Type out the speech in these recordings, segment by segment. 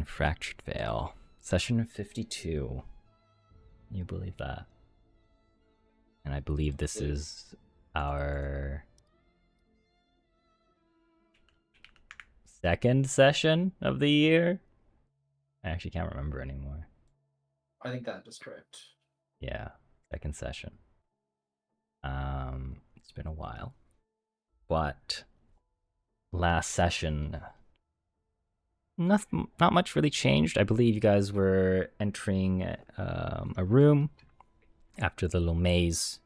Fractured Vale. Session 52. Can you believe that? And I believe this is our second session of the year. I actually can't remember anymore. I think that is correct. Yeah, second session. It's been a while. But last session, not much really changed. I believe you guys were entering a room after the little maze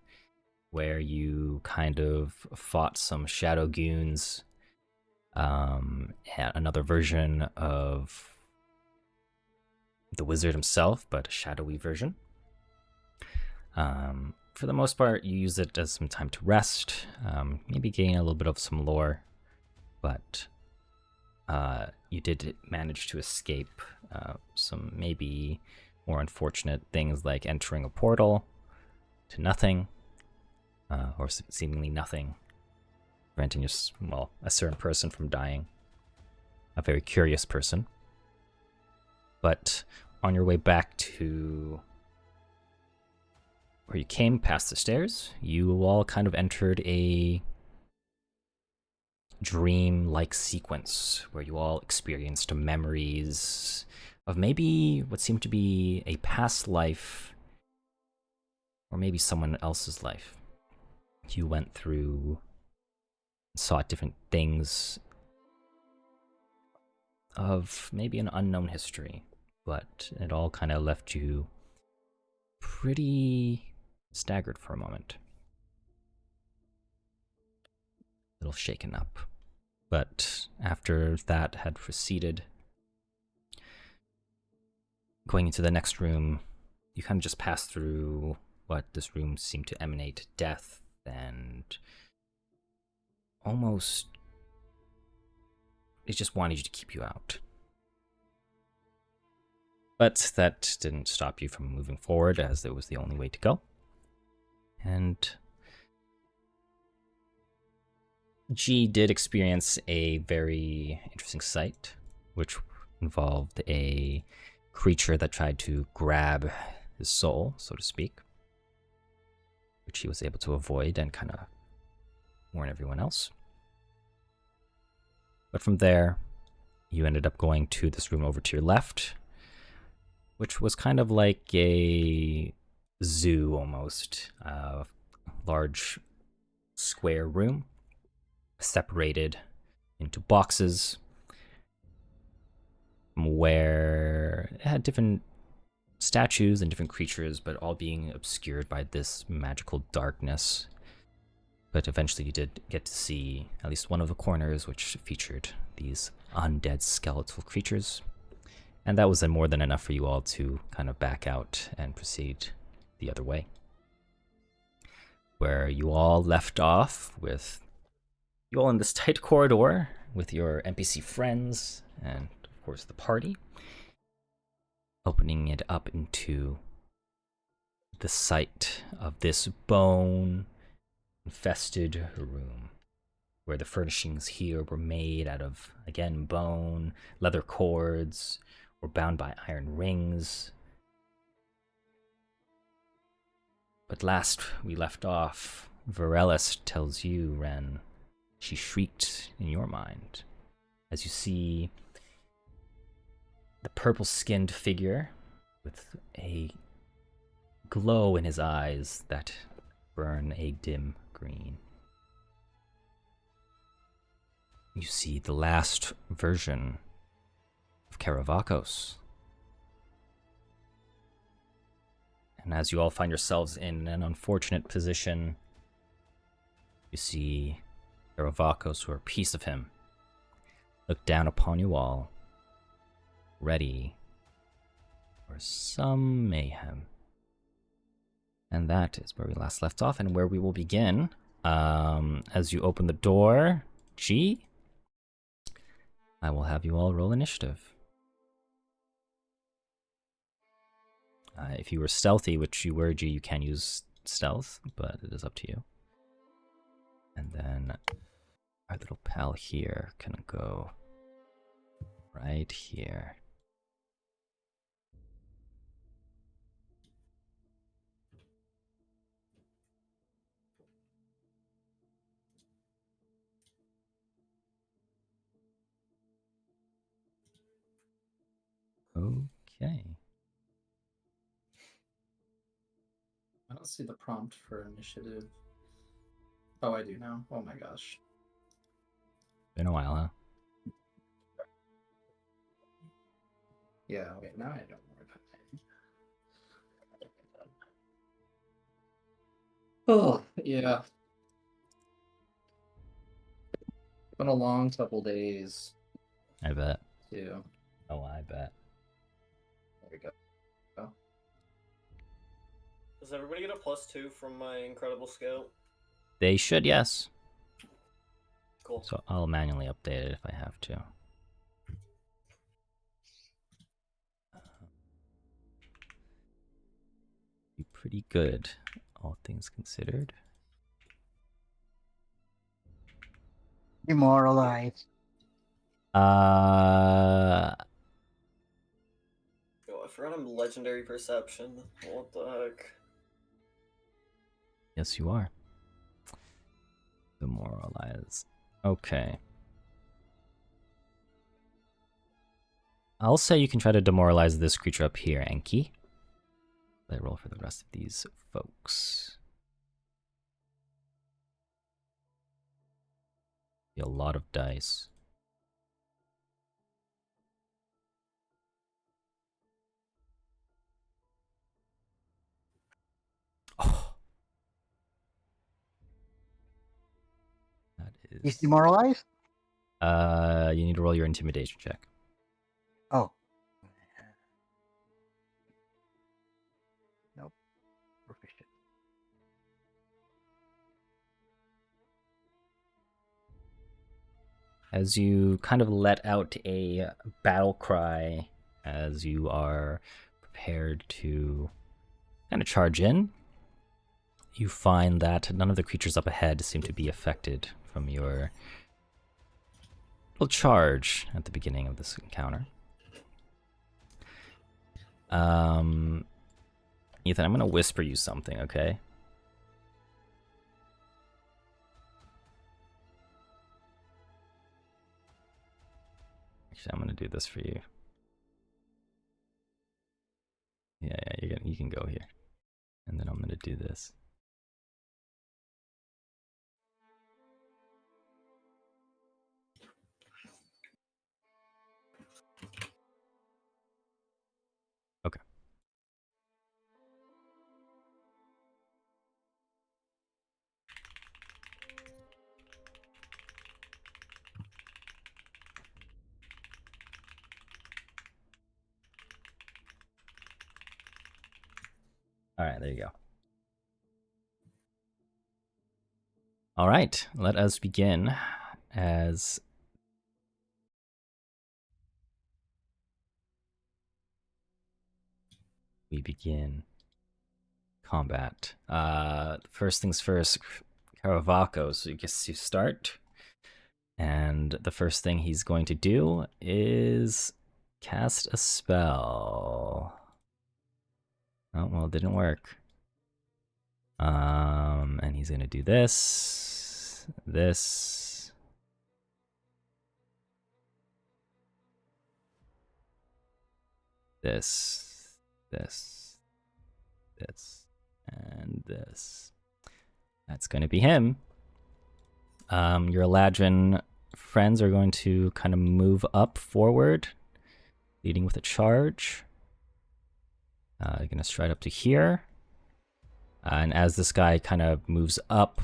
where you kind of fought some shadow goons, another version of the wizard himself, but a shadowy version. For the most part, you use it as some time to rest, maybe gain a little bit of some lore, but you did manage to escape some maybe more unfortunate things like entering a portal to nothing, or seemingly nothing, preventing a certain person from dying, a very curious person. But on your way back to where you came past the stairs, you all kind of entered a dream-like sequence where you all experienced memories of maybe what seemed to be a past life, or maybe someone else's life. You went through, saw different things of maybe an unknown history, but it all kind of left you pretty staggered for a moment. A little shaken up. But after that had proceeded, going into the next room, you kind of just passed through what this room seemed to emanate death and almost it just wanted you to keep you out. But that didn't stop you from moving forward, as it was the only way to go. And G did experience a very interesting sight, which involved a creature that tried to grab his soul, so to speak, which he was able to avoid and kind of warn everyone else. But from there, you ended up going to this room over to your left, which was kind of like a zoo almost. A large square room separated into boxes where it had different statues and different creatures, but all being obscured by this magical darkness. But eventually you did get to see at least one of the corners, which featured these undead skeletal creatures. And that was more than enough for you all to kind of back out and proceed the other way. Where you all left off with you all in this tight corridor with your NPC friends and, of course, the party. Opening it up into the sight of this bone-infested room, where the furnishings here were made out of, again, bone, leather cords, or bound by iron rings. But last we left off, Varelis tells you, Ren, she shrieked in your mind as you see the purple-skinned figure with a glow in his eyes that burn a dim green. You see the last version of Karavakos. And as you all find yourselves in an unfortunate position, you see Karavakos, or a piece of him, look down upon you all, ready for some mayhem. And that is where we last left off, and where we will begin. As you open the door, G, I will have you all roll initiative. If you were stealthy, which you were, G, you can use stealth, but it is up to you. And then our little pal here can go right here. Okay. I don't see the prompt for initiative. Oh, I do now. Oh my gosh. Been a while, huh? Yeah, wait, now I don't know that name. Oh, yeah. Been a long couple days, I bet. too. Oh, I bet. There we go. Oh. Does everybody get a +2 from my incredible skill? They should, yes. Cool. So I'll manually update it if I have to. Be pretty good, all things considered. Demoralized. Uh, Oh, I forgot I'm legendary perception. What the heck? yes, you are. Demoralize. Okay. I'll say you can try to demoralize this creature up here, Enki. Let roll for the rest of these folks. Be a lot of dice. Oh. That He's is. demoralized? You need to roll your intimidation check. Oh. Nope. Proficient. As you kind of let out a battle cry as you are prepared to kind of charge in, you find that none of the creatures up ahead seem to be affected from your little charge at the beginning of this encounter. Ethan, I'm going to whisper you something, okay? Actually, I'm going to do this for you. Yeah, you can go here. And then I'm going to do this. Okay. All right, there you go. All right, let us begin as we begin combat. First things first, Caravaco, so you guess you start. And the first thing he's going to do is cast a spell. Oh, well, it didn't work. And he's gonna do this, this, this, and this. That's gonna be him. Your Eladrin friends are going to kind of move up forward, leading with a charge. You're gonna stride up to here. And as this guy kind of moves up,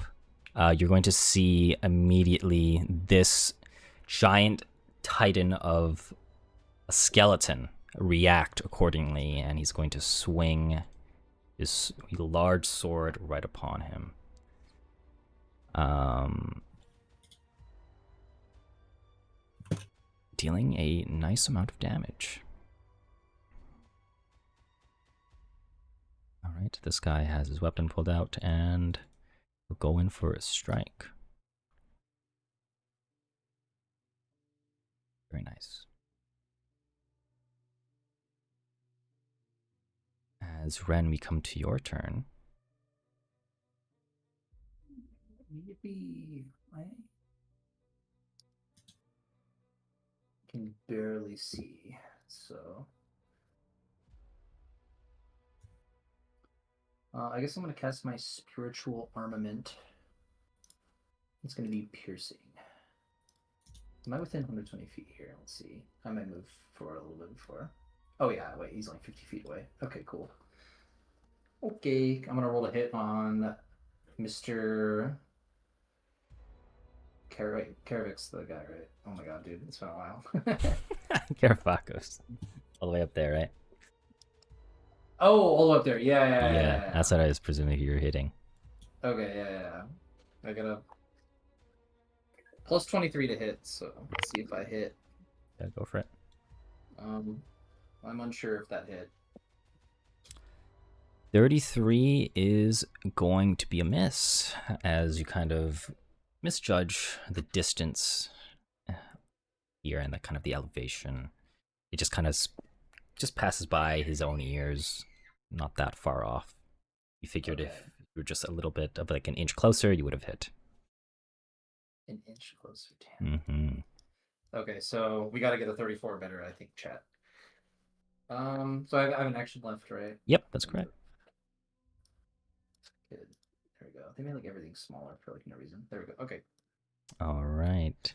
you're going to see immediately this giant titan of a skeleton react accordingly, and he's going to swing his large sword right upon him. Dealing a nice amount of damage. All right, this guy has his weapon pulled out and will go in for a strike. Very nice. As Ren, we come to your turn. Yippee. I can barely see, so I guess I'm gonna cast my spiritual armament. It's gonna be piercing. Am I within 120 feet here? Let's see. I might move forward a little bit before. Oh yeah, wait, he's only 50 feet away. Okay, cool. Okay, I'm gonna roll a hit on Mr. Karavic's the guy, right? Oh my god, dude, it's been a while. Karavakos. All the way up there, right? Oh, all the way up there. Yeah. Yeah, that's what I was presuming you were hitting. Okay, yeah. I got a plus 23 to hit, so let's see if I hit. Yeah, go for it. I'm unsure if that hit. 33 is going to be a miss, as you kind of misjudge the distance here and the kind of the elevation. It just kind of just passes by his own ears, not that far off. You figured if you were just a little bit of like an inch closer, you would have hit. An inch closer, damn. Mm-hmm. Okay, so we got to get a 34 better, I think, chat. So I have an action left, right? Yep, that's correct. Good. There we go. They made like everything smaller for like no reason. There we go. Okay. All right.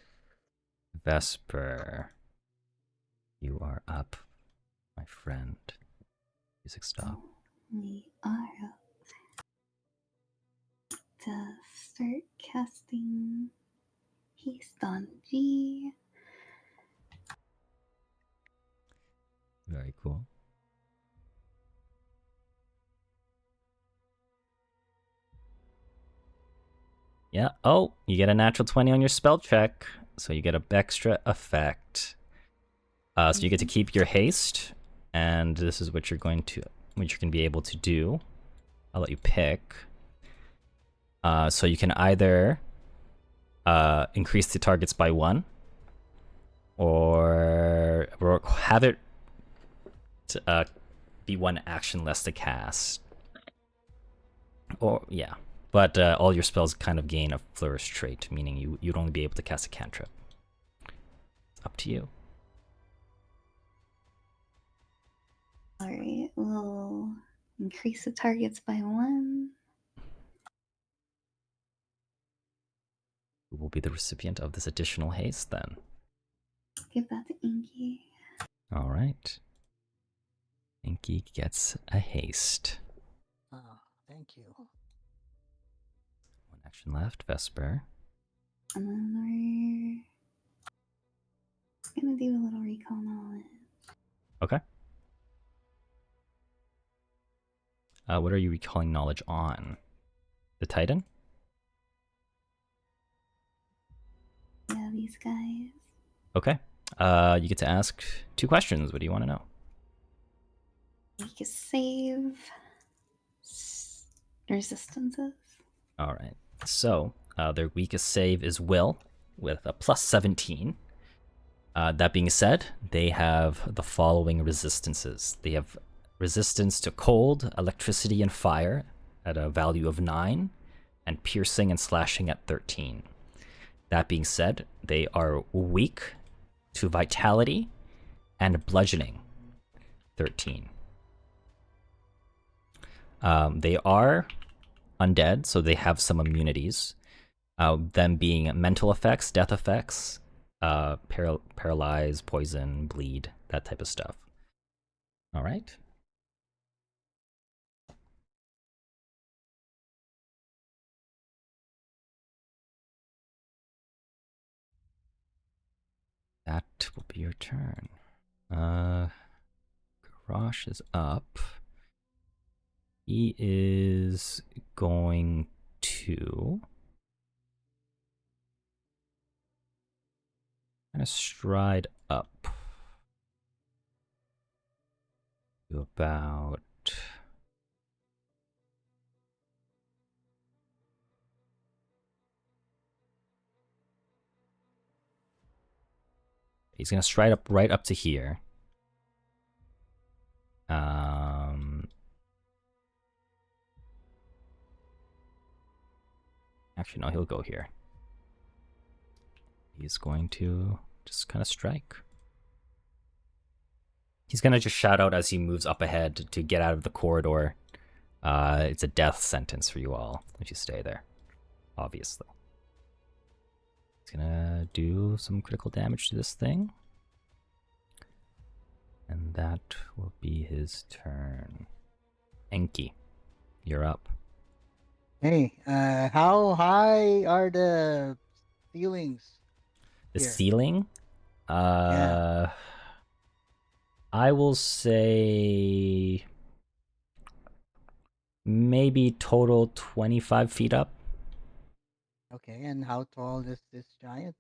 Vesper, you are up, my friend. Music stop. We are up to start casting haste on G. Very cool. Yeah. Oh, you get a natural 20 on your spell check, so you get an extra effect. So you get to keep your haste, and this is what you're going to be able to do. I'll let you pick. So you can either increase the targets by 1, or have it be 1 action less to cast. Or yeah. But all your spells kind of gain a flourish trait, meaning you'd only be able to cast a cantrip. It's up to you. Alright, we'll increase the targets by 1. Who will be the recipient of this additional haste then? Give that to Inky. All right. Inky gets a haste. Oh, thank you. 1 action left, Vesper. And then we're gonna do a little recall knowledge. Okay. What are you recalling knowledge on? The Titan? Yeah, these guys. Okay. You get to ask 2 questions. What do you want to know? Weakest save. Resistances. All right. So their weakest save is Will with a plus 17. That being said, they have the following resistances. They have resistance to cold, electricity, and fire at a value of 9, and piercing and slashing at 13. That being said, they are weak to vitality and bludgeoning, 13. They are undead, so they have some immunities. Them being mental effects, death effects, paralyze, poison, bleed, that type of stuff. All right. That will be your turn. Garrosh is up. He is going to kind of stride up to about he's gonna stride up right up to here. Actually, no, he'll go here. He's going to just kind of strike. He's gonna just shout out as he moves up ahead to get out of the corridor It's a death sentence for you all if you stay there, obviously. It's gonna do some critical damage to this thing. And that will be his turn. Enki, you're up. Hey, how high are the ceilings? The Here. ceiling? Yeah. I will say maybe total 25 feet up. Okay, and how tall is this giant?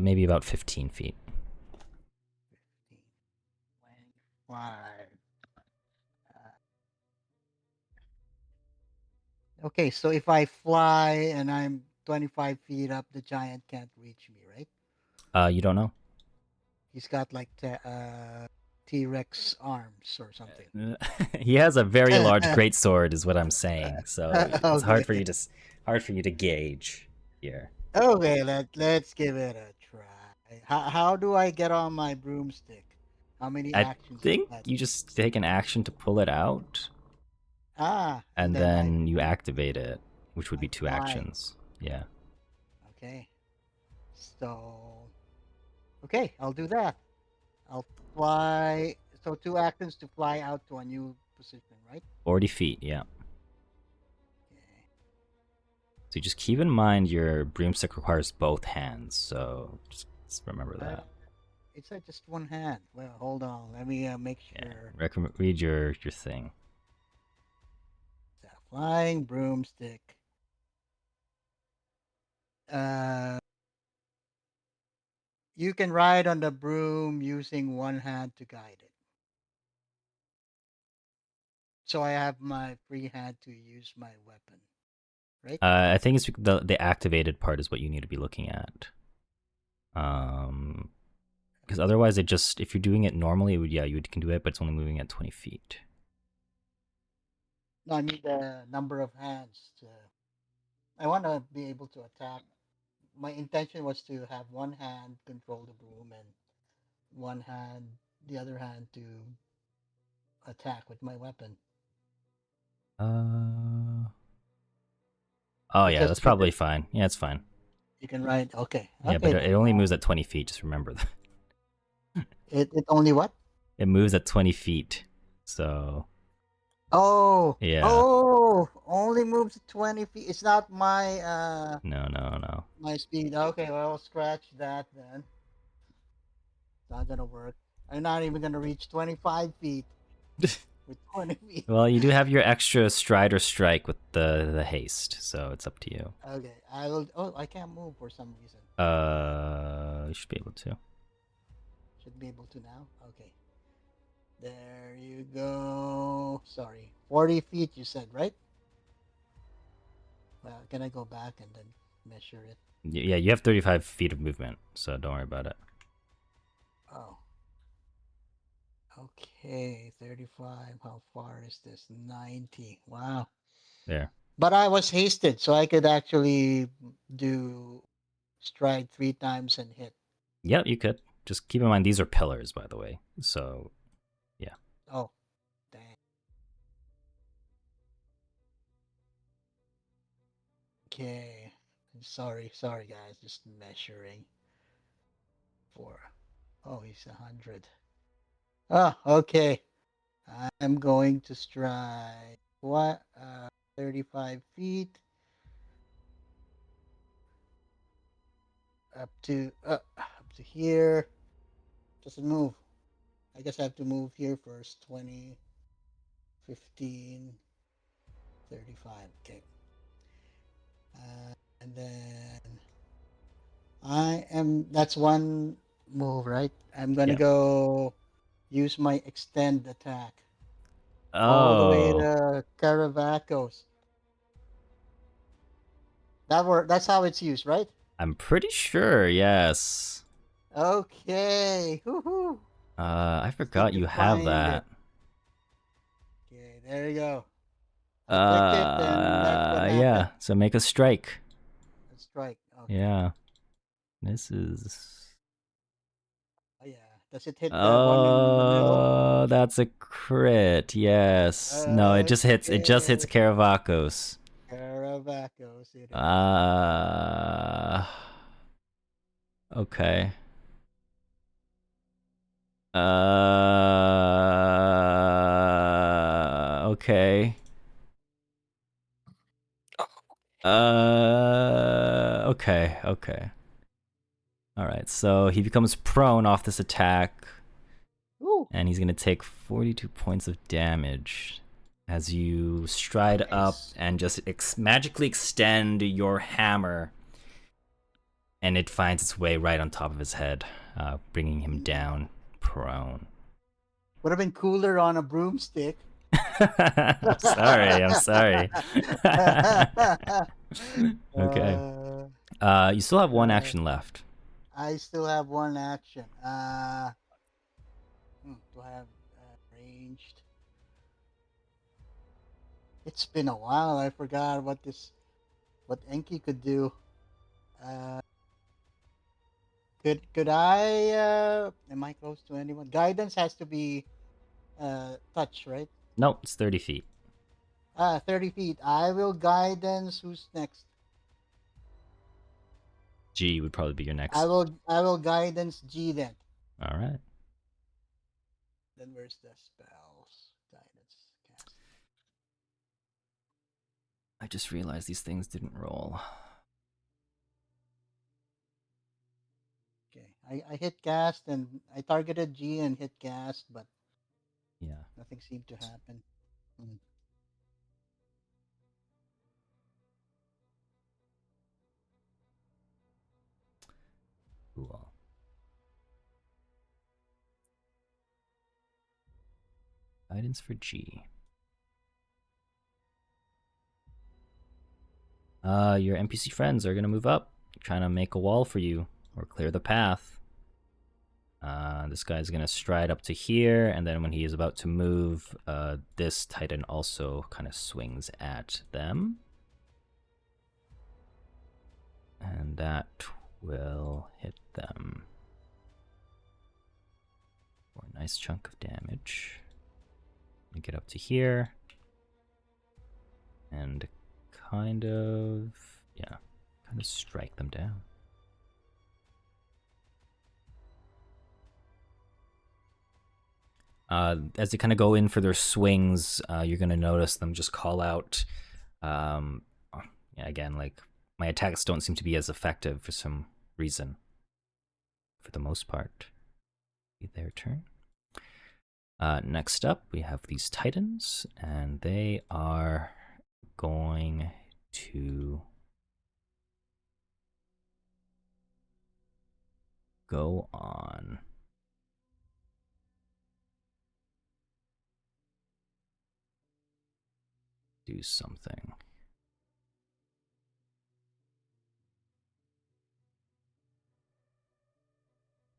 Maybe about 15 feet. 15, 25. Okay, so if I fly and I'm 25 feet up, the giant can't reach me, right? You don't know? He's got like T-Rex arms or something. He has a very large greatsword, is what I'm saying. So it's hard for Okay. you to gauge here. Okay, let's give it a try. How do I get on my broomstick? How many I actions does think that you take? just take an action to pull it out, And and then I then you activate it, which would be 2 fly. actions. Yeah. Okay. So okay, I'll do that. I'll fly. So 2 actions to fly out to a new position, right? 40 feet, yeah. Okay. So you just keep in mind your broomstick requires both hands, so just remember that. It's just one hand. Well, hold on. Let me make Yeah. sure. Read your thing. Flying broomstick. Uh, you can ride on the broom using one hand to guide it. So I have my free hand to use my weapon, right? I think it's the activated part is what you need to be looking at. Because otherwise, it just if you're doing it normally, you can do it, but it's only moving at 20 feet. No, I mean the number of hands. I want to be able to attack. My intention was to have one hand control the broom and one hand, the other hand to attack with my weapon. Oh It yeah, says that's probably fine. Yeah, it's fine. you can ride. Okay, Yeah, but okay it then. only moves at 20 feet. Just remember that. It only what? It moves at 20 feet. So Oh, yeah. oh, only moves 20 feet. It's not my No. my speed. Okay, well, scratch that then. It's not gonna work. I'm not even gonna reach 25 feet with 20 feet. Well, you do have your extra stride or strike with the haste, so it's up to you. Okay, I will. Oh, I can't move for some reason. You should be able to. Should be able to now. Okay, there you go. Sorry, 40 feet. You said right? Well, can I go back and then measure it? Yeah, you have 35 feet of movement, so don't worry about it. Oh. Okay, 35. How far is this? 90. Wow. There. But I was hasted, so I could actually do stride 3 times and hit. Yeah, you could. Just keep in mind these are pillars, by the way. So, yeah. Oh, dang. Okay. Sorry, guys. Just measuring for. Oh, he's 100. Ah, okay. I'm going to stride. What? 35 feet up to here. Doesn't move. I guess I have to move here first. 20, 15, 35. Okay. And then that's one move, right? I'm going to Yeah. go use my extend attack all the way Oh, to Caravacos. That's how it's used, right? I'm pretty sure, yes. Okay. Woohoo. I Just need forgot to you have find it. that. Okay, there you go. I clicked it, and that's what happened. Yeah, so make a strike. A strike. Okay. Yeah. This is... Oh, yeah. Does it hit the one in the middle? That's a Crit, yes. No, it just hits Karavakos. Caravacos, it is. Okay. Okay. Okay. Alright, so he becomes prone off this attack. Ooh. And he's gonna take 42 points of damage as you stride up Nice. and just magically extend your hammer, and it finds its way right on top of his head, bringing him down prone. Would have been cooler on a broomstick. I'm sorry. Okay. You still have one action left. I still have one action. Do I have ranged? It's been a while. I forgot what Enki could do. Could I? Am I close to anyone? Guidance has to be touch, right? Nope, it's 30 feet. 30 feet. I will guidance. Who's next? G would probably be your next. I will guidance G then. All right. Then where's the spells? Guidance cast. I just realized these things didn't roll. Okay, I hit cast and I targeted G and hit cast, but Yeah. nothing seemed to happen. Cool. Guidance for G. Your NPC friends are gonna move up, trying to make a wall for you or clear the path. This guy's gonna stride up to here, and then when he is about to move, this Titan also kind of swings at them. And that will hit them for a nice chunk of damage. We get up to here and kind of strike them down. As they kind of go in for their swings, you're going to notice them just call out. Again, like, my attacks don't seem to be as effective for some reason. For the most part. Be their turn. Next up, we have these Titans, and they are going to go on. Do something.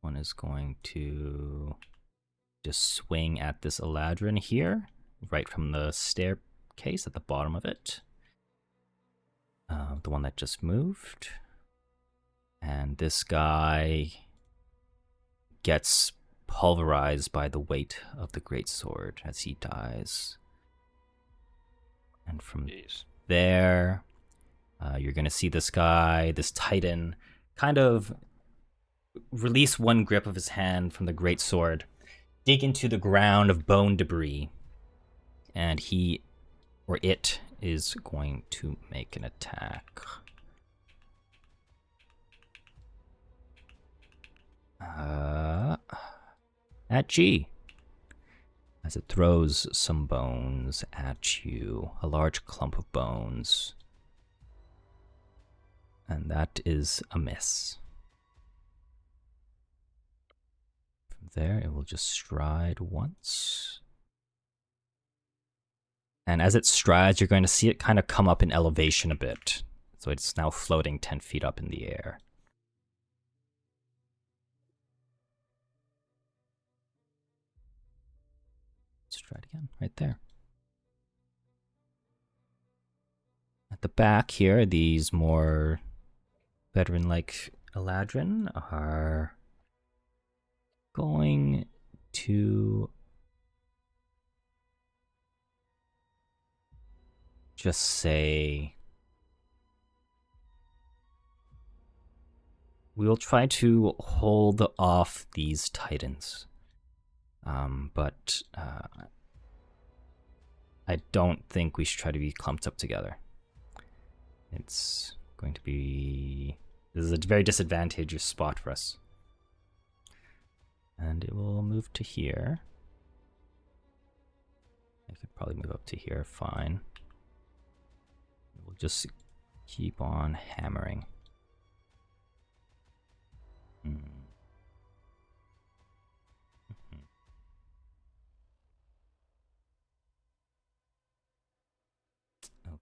One is going to just swing at this Eladrin here, right from the staircase at the bottom of it. The one that just moved. And this guy gets pulverized by the weight of the greatsword as he dies. And from there, you're going to see this guy, this Titan, kind of release one grip of his hand from the greatsword, dig into the ground of bone debris, and it is going to make an attack. At G. As it throws some bones at you, a large clump of bones. And that is a miss. From there, it will just stride once. And as it strides, you're going to see it kind of come up in elevation a bit. So it's now floating 10 feet up in the air. Let's try it again, right there. At the back here, these more veteran-like Eladrin are going to just say we'll try to hold off these titans. But I don't think we should try to be clumped up together. It's going to be... This is a very disadvantageous spot for us. And it will move to here. I could probably move up to here, fine. We'll just keep on hammering.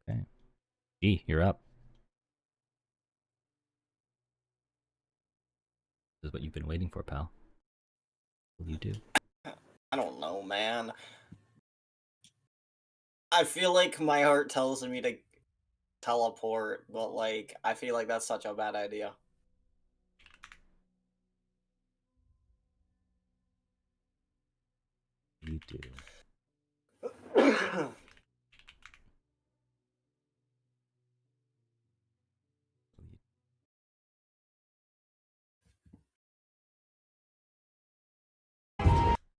Okay. Gee, you're up. This is what you've been waiting for, pal. What will you do? I don't know, man. I feel like my heart tells me to teleport, but like I feel like that's such a bad idea. You do.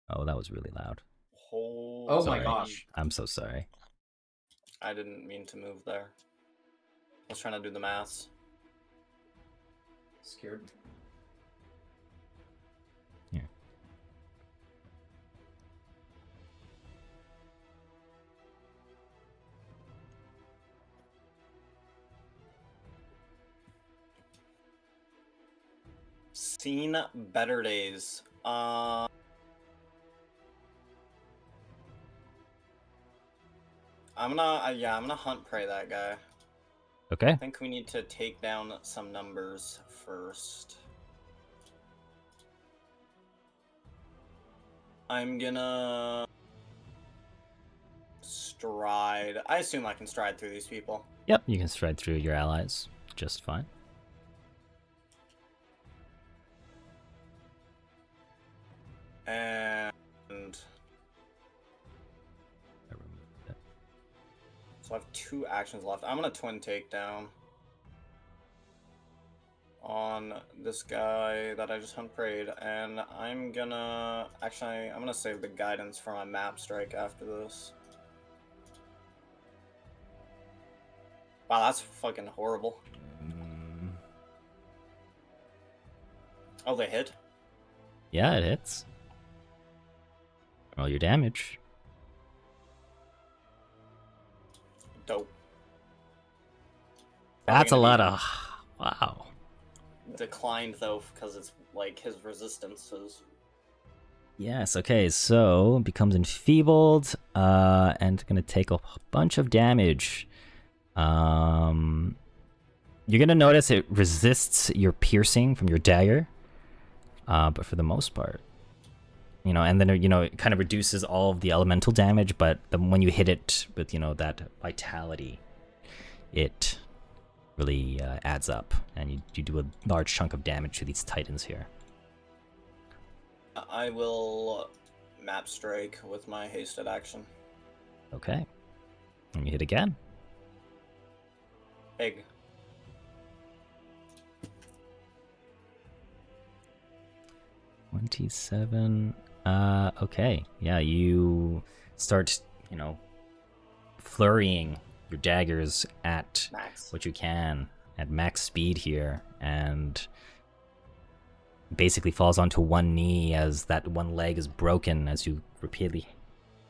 Oh, that was really loud. Oh my gosh. I'm so sorry. I didn't mean to move there. I was trying to do the maths. Scared me. Here. Seen better days. I'm gonna hunt prey that guy. Okay. I think we need to take down some numbers first. I'm gonna stride. I assume I can stride through these people. Yep, you can stride through your allies just fine. And I removed it. so I have 2 actions left. I'm gonna twin takedown on this guy that I just hunt prayed, and I'm gonna save the guidance for my map strike after this. Wow, that's fucking horrible. Oh, they hit? Yeah, it hits. Roll your damage. Dope. That's a Probably lot gonna of... Wow. be declined though, because it's like his resistances. Yes, okay, so it becomes enfeebled, and gonna take a bunch of damage. You're gonna notice it resists your piercing from your dagger, but for the most part, you know, and then, you know, it kind of reduces all of the elemental damage, but when you hit it with, you know, that vitality, it really adds up, and you do a large chunk of damage to these titans here. I will map strike with my hasted action. Okay. And you hit again. Big. $27. Okay. Yeah, you start, you know, flurrying your daggers at Max. what you can at max speed here, and basically falls onto one knee as that one leg is broken as you repeatedly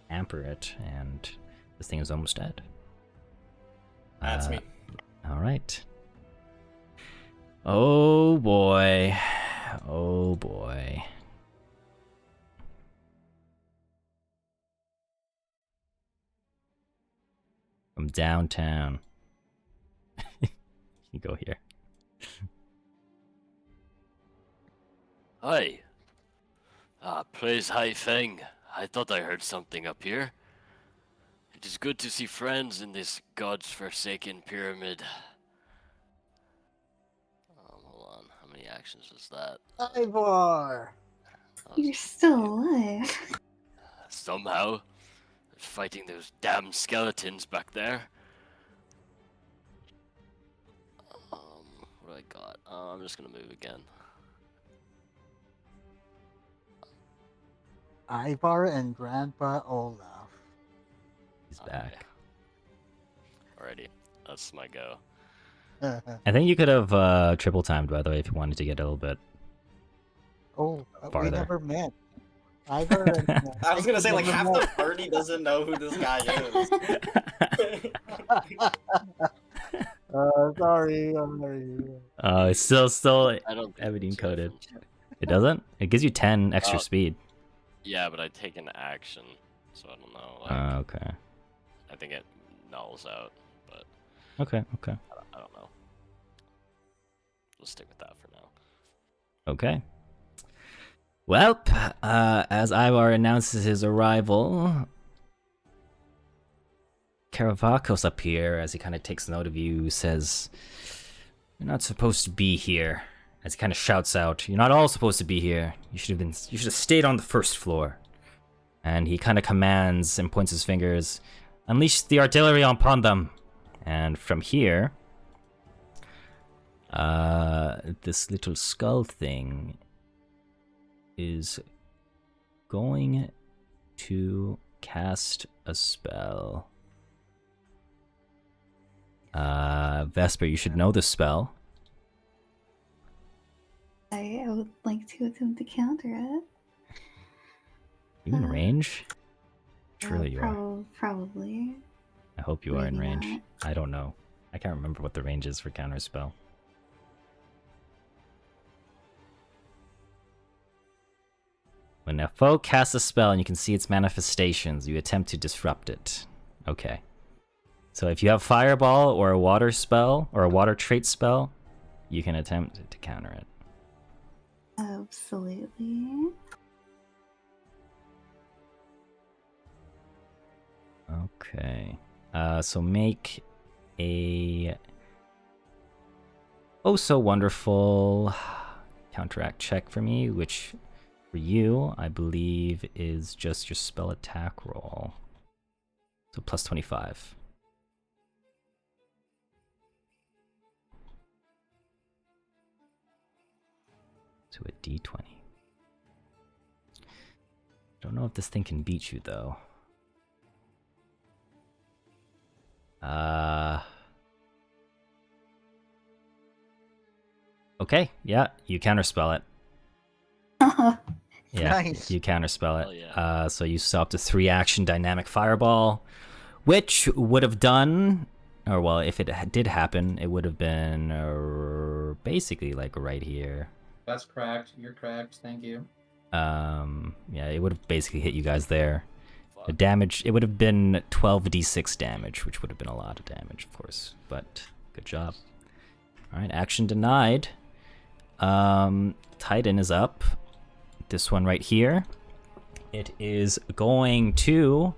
hamper it, and this thing is almost dead. That's me. All right. Oh boy. Oh boy. From downtown. You go here. Hi. Praise High Feng. I thought I heard something up here. It is good to see friends in this God's forsaken pyramid. Hold on. How many actions was that? Ivor! You're still alive. Somehow. Fighting those damn skeletons back there. I got? I'm just gonna move again. Ivar and Grandpa Olaf. He's Oh, back. yeah. Alrighty, that's my go. I think you could have triple timed, by the way, if you wanted to get a little bit We farther. never met. Ivar and I was gonna say, like, never half met. the party doesn't know who this guy is. Sorry. It's still I don't think Evadine it's coded. reference. It doesn't? It gives you 10 extra Oh. speed. Yeah, but I take an action, so I don't know. Like, Okay. I think it nulls out, but Okay. I don't know. We'll stick with that for now. Okay. Well, as Ivar announces his arrival, Karavakos up here, as he kind of takes note of you, says, "You're not supposed to be here." As he kind of shouts out, "You're not all supposed to be here. You should have stayed on the first floor." And he kind of commands and points his fingers, "Unleash the artillery upon them." And from here, this little skull thing is going to cast a spell. Vesper, you should know this spell. I would like to attempt to counter it. You in range? Surely you are. Probably. I hope you are in maybe range. not. I don't know. I can't remember what the range is for counter spell. When a foe casts a spell and you can see its manifestations, you attempt to disrupt it. Okay. So if you have Fireball or a water spell or a water trait spell, you can attempt to counter it. Absolutely. Okay. So make a oh so wonderful counteract check for me, which for you, I believe, is just your spell attack roll. So plus 25. To a d20. Don't know if this thing can beat you, though. Okay, yeah, you counterspell it. Yeah, Nice. you counterspell Hell it. yeah. So you still up to 3 action dynamic fireball, which would have done, or well, if it did happen, it would have been basically like right here. That's cracked. You're cracked. Thank you. Yeah, it would have basically hit you guys there. The Fuck. damage, it would have been 12d6 damage, which would have been a lot of damage, of course. But good job. All right, action denied. Titan is up. This one right here. It is going to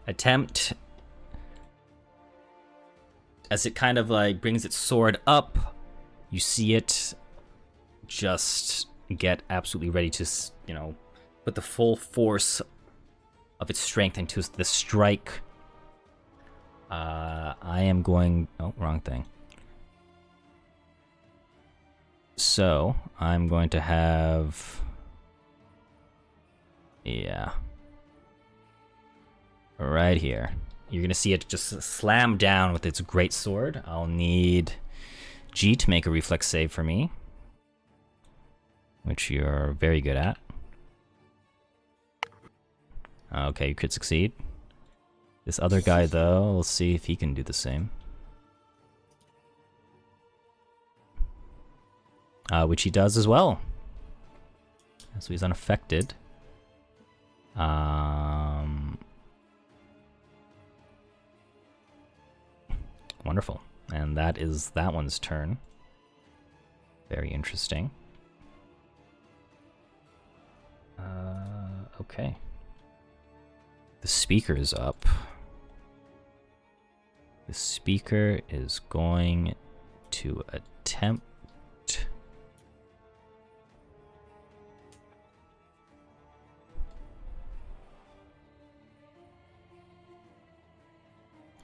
attempt, as it kind of like brings its sword up, you see it just get absolutely ready to, you know, put the full force of its strength into the strike. I am going, oh, wrong thing. So I'm going to have, yeah, right here. You're gonna see it just slam down with its great sword. I'll need G to make a reflex save for me, which you're very good at. Okay, you could succeed. This other guy, though, we'll see if he can do the same. Which he does as well. So he's unaffected. Wonderful. And that is that one's turn. Very interesting. Okay. The speaker is up. The speaker is going to attempt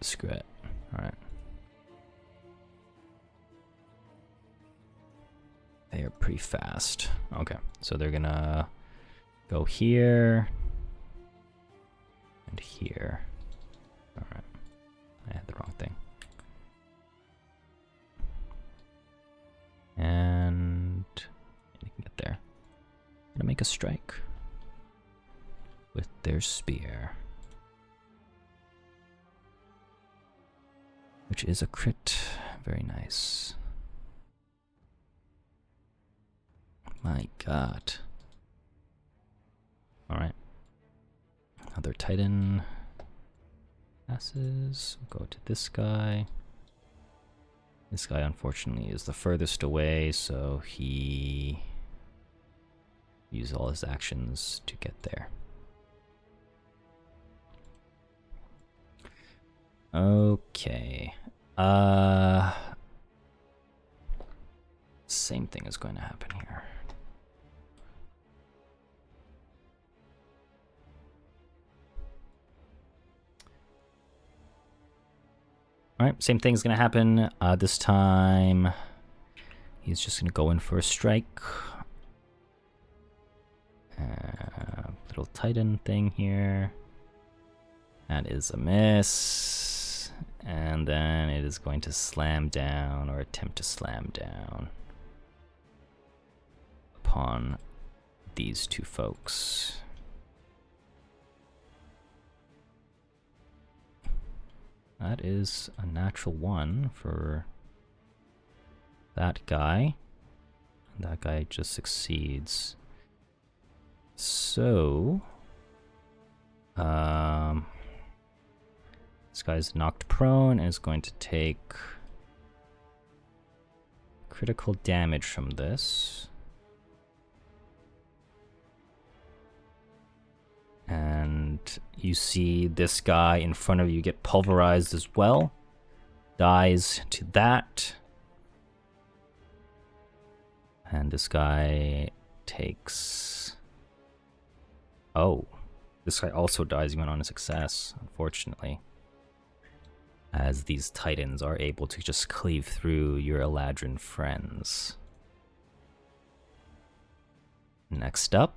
screw it. Alright. pretty fast. Okay, so they're gonna go here and here. Alright, I had the wrong thing. And you can get there. Gonna make a strike with their spear, which is a crit. Very nice. My god. Alright. Another Titan passes. We'll go to this guy. This guy, unfortunately, is the furthest away, so he uses all his actions to get there. Okay. Same thing is going to happen here. Alright, same thing's gonna happen. This time, he's just gonna go in for a strike. Little Titan thing here. That is a miss. And then it is going to slam down, or attempt to slam down, upon these two folks. That is a natural one for that guy. And that guy just succeeds. So, this guy's knocked prone and is going to take critical damage from this. And you see this guy in front of you get pulverized as well. Dies to that. And this guy takes... Oh. This guy also dies even on a success, unfortunately. As these titans are able to just cleave through your Eladrin friends. Next up.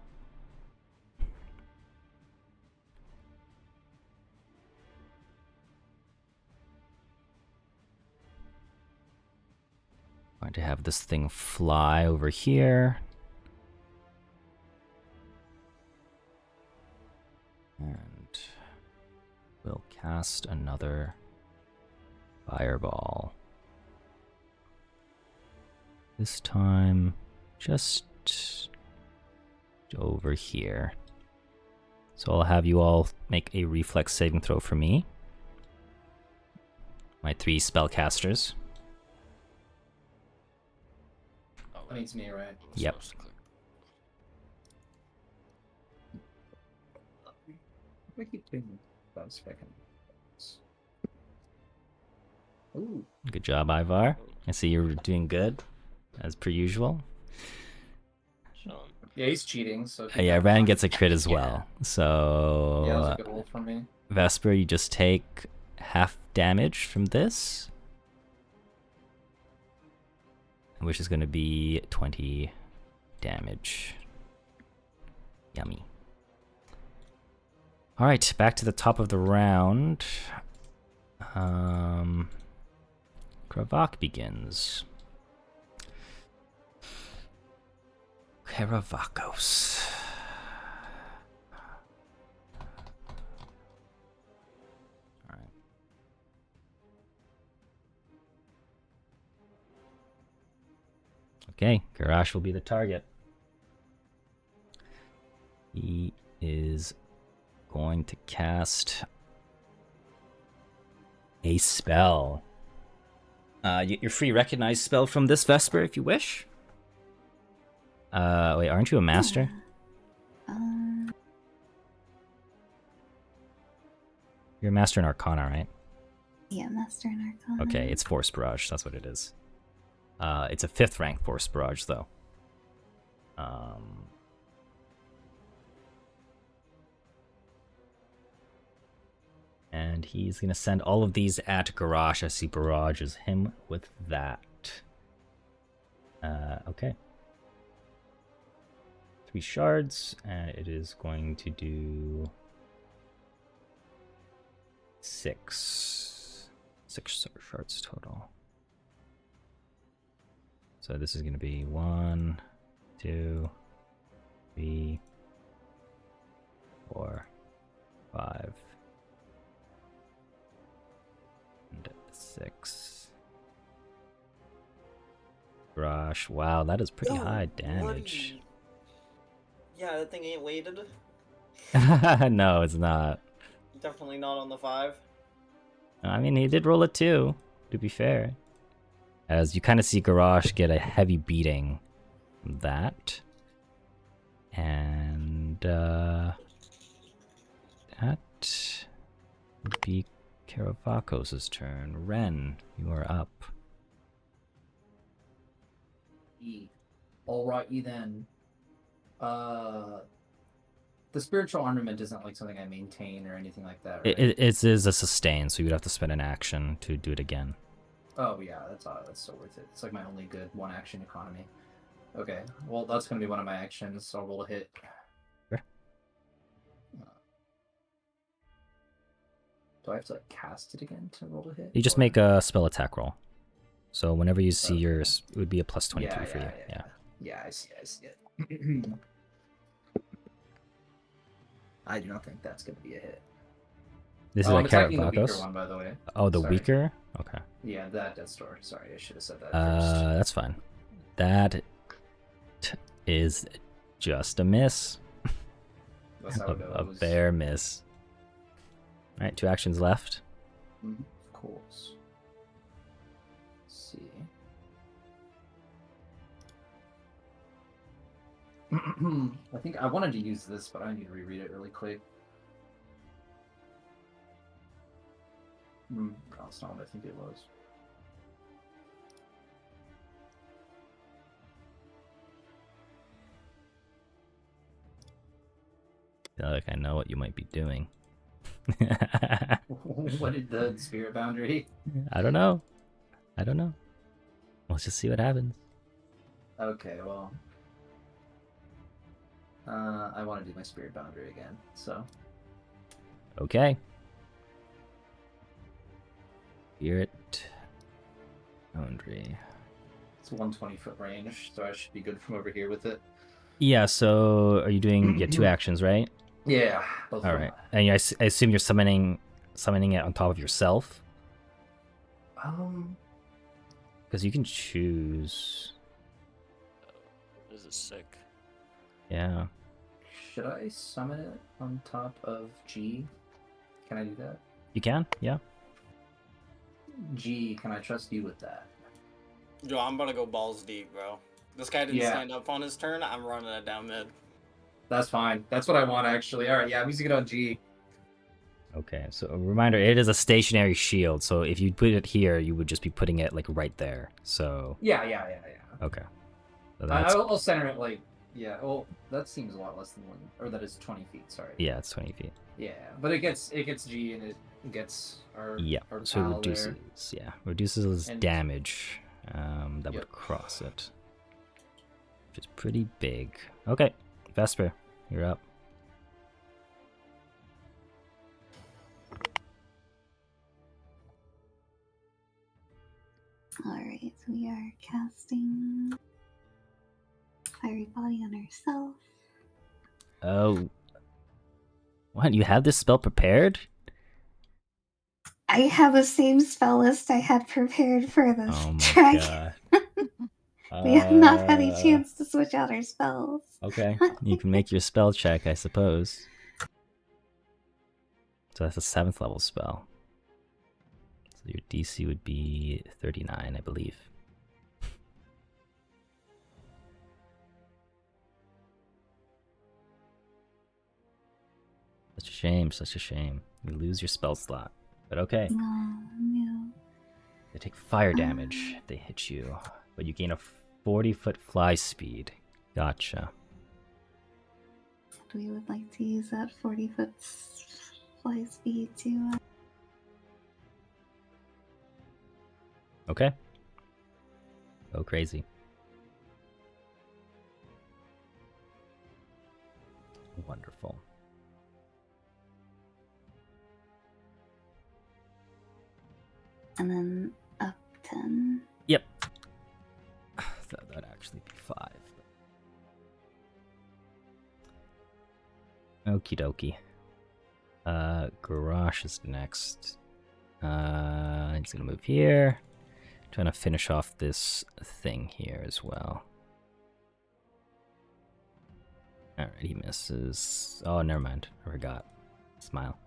Going to have this thing fly over here. And we'll cast another fireball. This time, just over here. So I'll have you all make a reflex saving throw for me. My 3 spellcasters. That means me, right? Yep. I keep thinking about specking. Ooh. Good job, Ivar. I see you're doing good, as per usual. Yeah, he's cheating, so... Yeah, Ran gets a crit as well. So, yeah, that was a good roll for me. Vesper, you just take half damage from this. Which is going to be 20 damage. Yummy. Alright, back to the top of the round. Kravak begins. Karavakos. Alright. Okay, Garash will be the target. He is going to cast a spell. Your free recognize spell from this Vesper if you wish. Wait, aren't you a master? Yeah. You're a master in Arcana, right? Yeah, Master and Arcana. Okay, it's Force Barrage, that's what it is. It's a 5th rank Force Barrage, though. And he's gonna send all of these at Garrosh as he barrages him with that. Okay. 3 shards, and it is going to do 6 shards total. So this is going to be 1, 2, 3, 4, 5, and 6. Gosh, wow, that is pretty high damage. Yeah, that thing ain't weighted. No, it's not. Definitely not on the 5. I mean, he did roll a 2, to be fair. As you kind of see Garrosh get a heavy beating from that. And that would be Karavakos' turn. Ren, you are up. Alrighty then. The spiritual armament isn't like something I maintain or anything like that, right? It is a sustain, so you'd have to spend an action to do it again. Oh yeah, that's so worth it. It's like my only good one action economy. Okay, well that's gonna be one of my actions, so I'll roll a hit. Sure. Do I have to like cast it again to roll a hit? You just or- make a spell attack roll. So whenever you see Okay. yours, it would be a plus 22 for you. Yeah. Yeah, I see it. I do not think that's gonna be a hit. This I'm is a attacking the weaker Karavakos. one, by the way. Oh, the Sorry. weaker? Okay. Yeah, that Death Store. Sorry, I should have said that first. That's fine. That is just a miss. That's how it A goes. bare miss. All right, 2 actions left. Of course. Let's see. I think I wanted to use this, but I need to reread it really quick. That's not what I think it was. I feel like I know what you might be doing. What did the spirit boundary? I don't know. Let's just see what happens. Okay, well. I want to do my spirit boundary again, so. Okay. Spirit boundary. It's 120-foot range, so I should be good from over here with it. Yeah, so are you doing 2 actions, right? Yeah, both All of right. them. And I assume you're summoning it on top of yourself? Because you can choose. This is sick. Yeah. Should I summon it on top of G? Can I do that? You can? Yeah. G, can I trust you with that? Yo, I'm gonna go balls deep, bro. This guy didn't Yeah. stand up on his turn. I'm running it down mid. That's fine. That's what I want, actually. Alright, yeah, I'm using it on G. Okay, so a reminder, it is a stationary shield, so if you put it here, you would just be putting it, like, right there. So, Yeah. okay. So that's, I'll center it, like, yeah, well, that seems a lot less than 1, or that is 20 feet, sorry. yeah, it's 20 feet. Yeah, but it gets G and it gets our Yeah, our so it pal reduces, reduces And- damage that Yep. would cross it. Which is pretty big. Okay, Vesper, you're up. Alright, so we are casting Fiery Body on ourselves. Oh. What, you have this spell prepared? I have the same spell list I had prepared for this Oh my track. god. We have not had a chance to switch out our spells. Okay, you can make your spell check, I suppose. So that's a 7th level spell. So your DC would be 39, I believe. Such a shame, such a shame. You lose your spell slot. But okay. Oh, no. They take fire damage if they hit you. But you gain a 40-foot fly speed. Gotcha. We would like to use that 40-foot fly speed to... Okay. Go crazy. Wonderful. And then up 10. Yep. That'd actually be 5. Okie dokie. Garage is next. He's gonna move here. Trying to finish off this thing here as well. Alright, he misses. Oh, never mind. I forgot. Smile.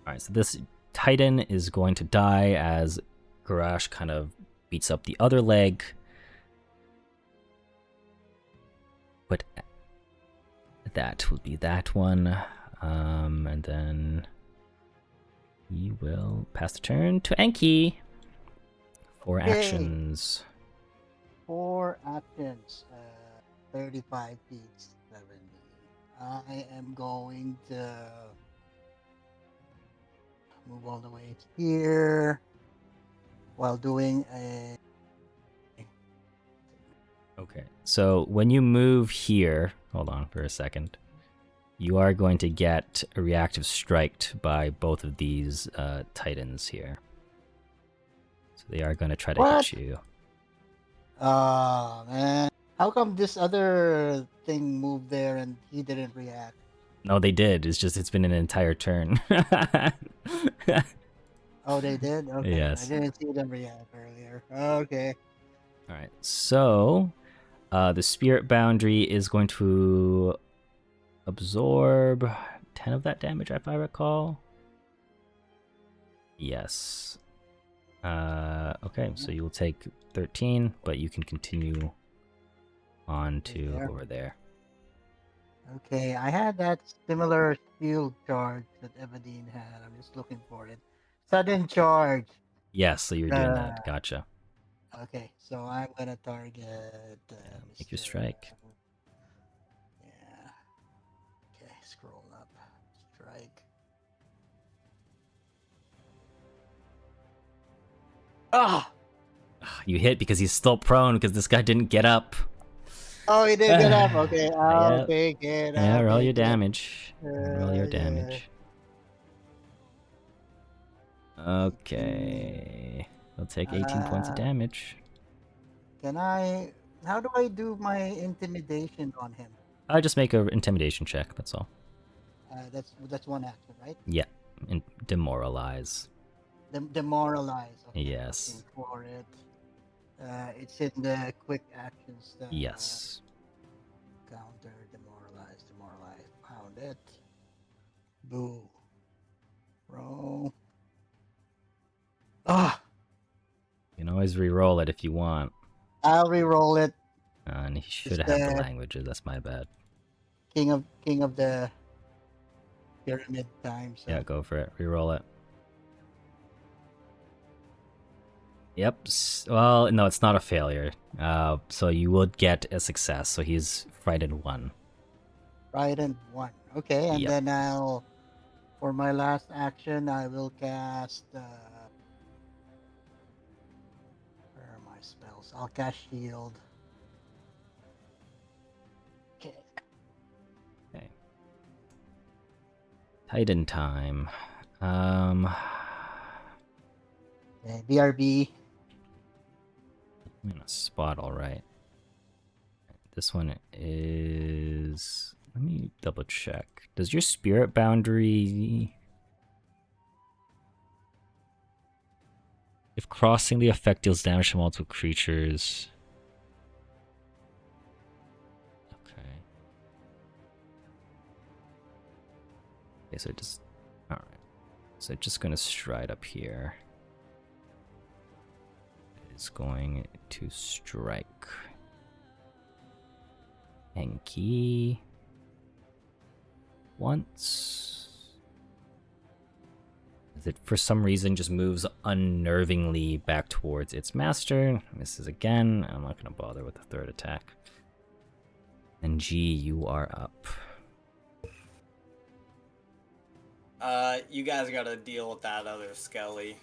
Alright, so this Titan is going to die as Garage kind of beats up the other leg. But that will be that one. And then he will pass the turn to Enki. 4 Yay. actions. 4 actions. 35 feet, 70. I am going to move all the way here while doing a. Okay, so when you move here, hold on for a second, you are going to get a reactive striked by both of these Titans here. So they are going to try to What? hit you. Oh man. How come this other thing moved there and he didn't react? No, they did. It's just it's been an entire turn. Oh, they did? Okay. Yes. I didn't see them react earlier. Okay. All right, so the spirit boundary is going to absorb 10 of that damage, if I recall. Yes. Okay, so you will take 13, but you can continue on to There. over there. Okay, I had that similar shield charge that Evadine had. I'm just looking for it. Sudden charge. Yes, so you're doing that. Gotcha. Okay, so I'm gonna target. Make your Mr. strike. Yeah. Okay, scroll up. Strike. Ah! You hit because he's still prone because this guy didn't get up. Oh, he didn't get up. Okay, I'll Yeah. take it. Yeah, I'll roll take your it. damage. Roll your Yeah. damage. Okay. He'll take 18 points of damage. Can I? How do I do my intimidation on him? I'll just make an intimidation check, that's all. That's one action, right? Yeah. Demoralize. Demoralize. Okay, Yes. looking for it. It's in the quick actions. Yes. Counter, demoralize. Found it. Boo. Roll. Ah! You can always re-roll it if you want. I'll re-roll it. And he should Just, have the languages, that's my bad. King of the pyramid time. So. Yeah, go for it. Re-roll it. Yep. Well, no, it's not a failure. So you would get a success. So he's frightened 1. Frightened 1. Okay, and Yep. then I'll, for my last action, I will cast. Where are my spells? I'll cast shield. Okay. Okay. Titan time. Okay, BRB. I'm in a spot, all right. This one is. Let me double check. Does your spirit boundary. If crossing the effect deals damage to multiple creatures. Okay. Okay, so just. Alright. So just gonna stride up here. It's going to strike. Enki. Once. As it for some reason just moves unnervingly back towards its master. Misses again. I'm not going to bother with the third attack. And G, you are up. You guys gotta deal with that other Skelly.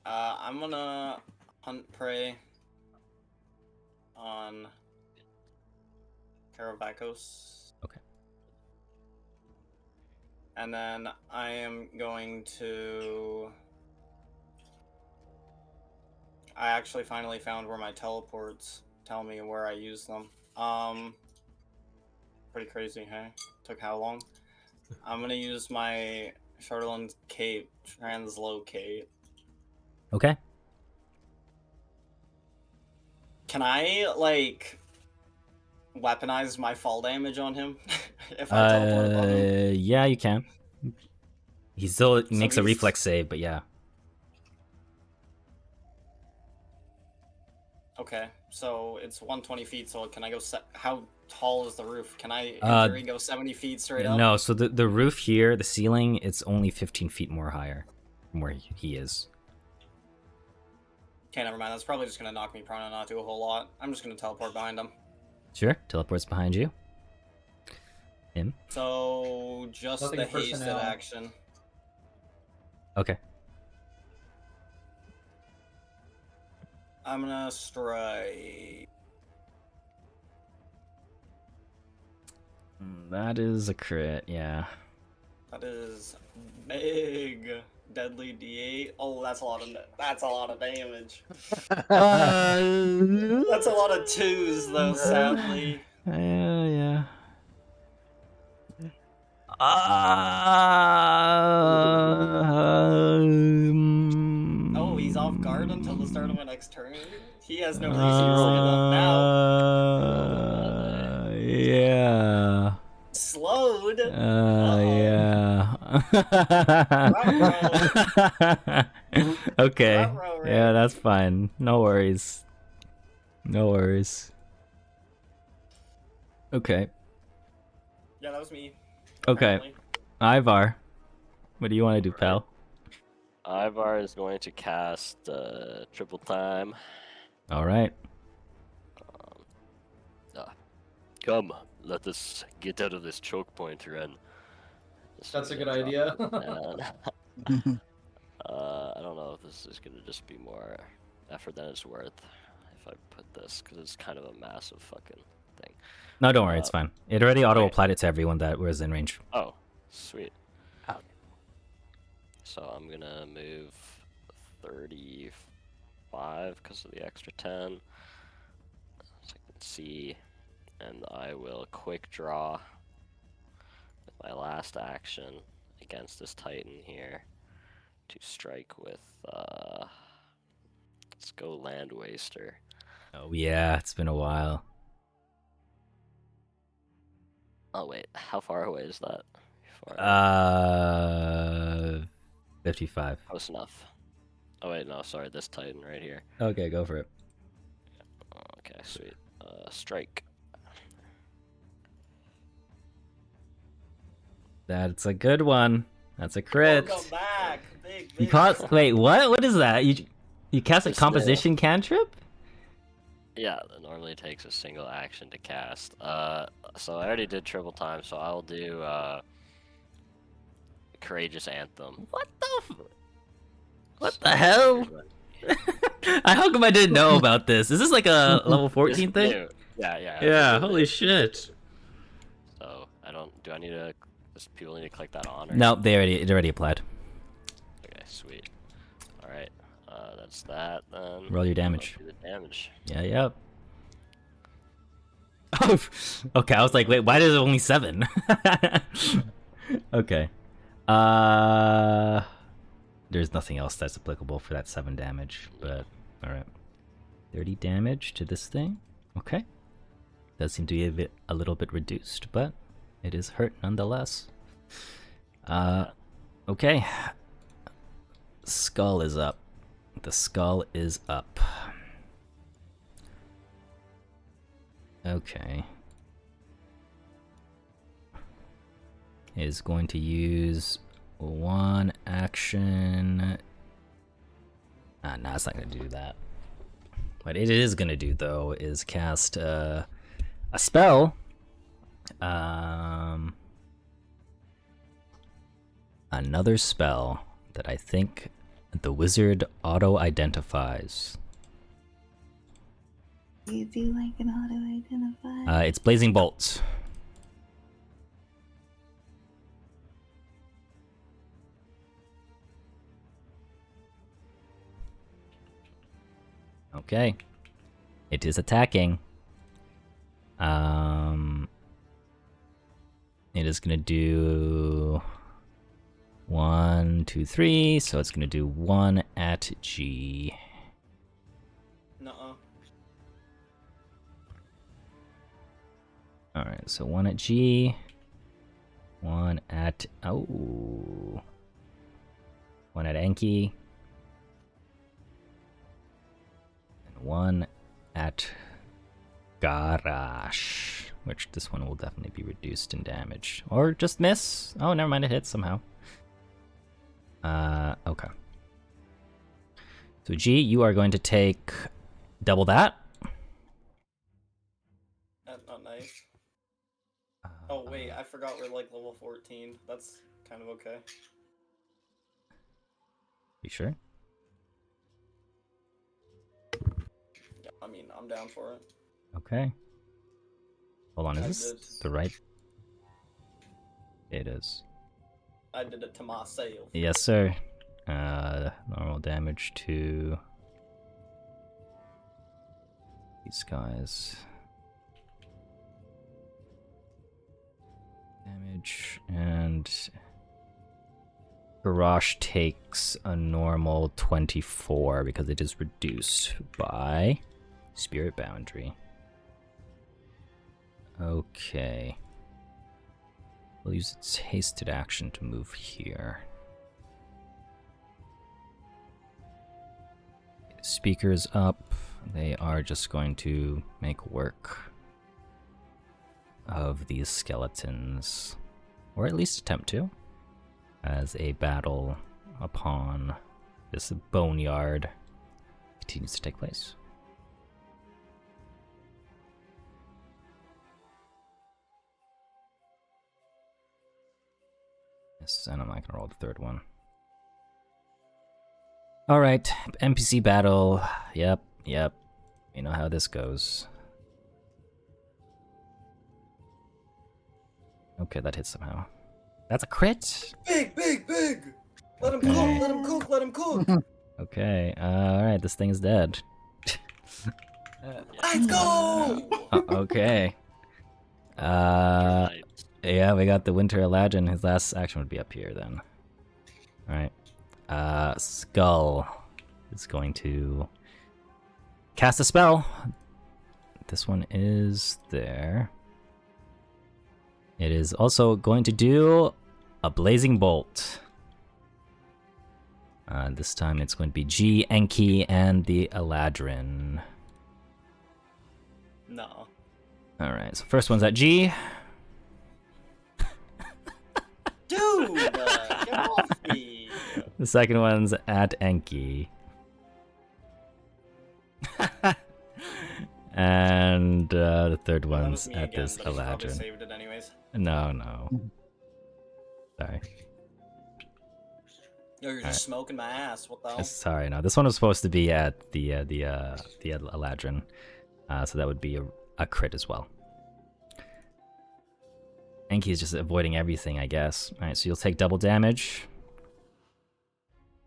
I'm gonna hunt prey on Karavakos. Okay. And then I am going to... I actually finally found where my teleports tell me where I use them. Pretty crazy, hey? Took how long? I'm gonna use my Charlotte's Cape translocate. Okay. Can I, like, weaponize my fall damage on him if I teleport above him? Yeah, you can. He still So makes a he's- reflex save, but yeah. Okay, so it's 120 feet, so can I go how tall is the roof? Can I, in theory, go 70 feet straight up? No, so the roof here, the ceiling, it's only 15 feet more higher from where he is. Okay, never mind. That's probably just gonna knock me prone and not do a whole lot. I'm just gonna teleport behind him. Sure, teleports behind you. Him. So, just Nothing the hasted personnel. action. Okay. I'm gonna strike. That is a crit, yeah. That is big. Deadly D8. Oh, that's a lot of damage. That's a lot of twos, though. Sadly. Yeah. Oh, he's off guard until the start of my next turn. He has no reason to stand up now. Yeah. Slowed. Yeah. Okay. Ruh-roh, Yeah, Rick. that's fine. No worries. No worries. Okay. Yeah, that was me. Okay. apparently. Ivar, what do you want to do, pal? Ivar is going to cast triple time. All right. Come, let us get out of this choke point, Ren. That's a good idea. I don't know if this is gonna just be more effort than it's worth if I put this, because it's kind of a massive fucking thing. No, don't worry, it's fine. It already auto okay. applied it to everyone that was in range. Oh, sweet. So I'm gonna move 35 because of the extra 10. So I can see, and I will quick draw with my last action against this Titan here to strike with. Let's go Land Waster. Oh yeah, it's been a while. Oh wait, how far away is that? 55. Close enough. Oh wait, no, sorry, this Titan right here. Okay, go for it. Okay, sweet. Strike. That's a good one. That's a crit. Welcome back. You caught. Wait, what? What is that? You cast a It's composition cantrip? Yeah, it normally takes a single action to cast. So I already did triple time, so I'll do Courageous Anthem. What the hell? How come I didn't know about this? Is this like a level 14 thing? New. Yeah. Yeah, holy shit. So do I need to? Does people need to click that on? Or? No, it already applied. Okay, sweet. All right, that's that then. Roll your damage. Do the damage. Yeah, yep. Oh, okay. I was like, wait, why is it only 7? Okay. There's nothing else that's applicable for that 7 damage, but all right. 30 damage to this thing. Okay. Does seem to be a little bit reduced, but it is hurt nonetheless. Okay. Skull is up. The skull is up. Okay. Is going to use one action. No, it's not going to do that. What it is going to do, though, is cast a spell. Another spell that I think the wizard auto-identifies. You do like an auto-identify. It's Blazing Bolts. Okay. It is attacking. It is gonna do 1, 2, 3. So it's gonna do 1 at G. Nuh-uh. Alright, so 1 at G. 1 at... Oh. 1 at Enki. And 1 at Garage. Which this one will definitely be reduced in damage. Or just miss. Oh, never mind, it hits somehow. Okay. So G, you are going to take double that. That's not nice. Oh wait, I forgot we're like level 14. That's kind of okay. You sure? Yeah, I mean, I'm down for it. Okay. Hold on, is I this did. the right? It is. I did it to myself. Yes, sir. Normal damage to these guys. Damage, and Garrosh takes a normal 24 because it is reduced by Spirit Boundary. Okay. We'll use its hasted action to move here. Speakers up. They are just going to make work of these skeletons, or at least attempt to, as a battle upon this boneyard continues to take place. Yes, and I'm not gonna roll the third one. Alright, NPC battle. Yep. You know how this goes. Okay, that hits somehow. That's a crit? Big! Let him cook, let him cook! Okay, alright, this thing is dead. Let's go! Okay. Right. Yeah, we got the Winter Eladrin. His last action would be up here then. Alright. Skull is going to cast a spell. This one is there. It is also going to do a Blazing Bolt. This time it's going to be G, Enki, and the Eladrin. No. Alright, so first one's at G. Dude! Get off me! The second one's at Enki. And the third Well, that one's was me at again, this but he probably Eladrin. saved it anyways. No. Sorry. Yo, you're just smoking my ass. What the hell? Sorry, no. This one was supposed to be at the Eladrin. So that would be a crit as well. Enki is just avoiding everything, I guess. Alright, so you'll take double damage.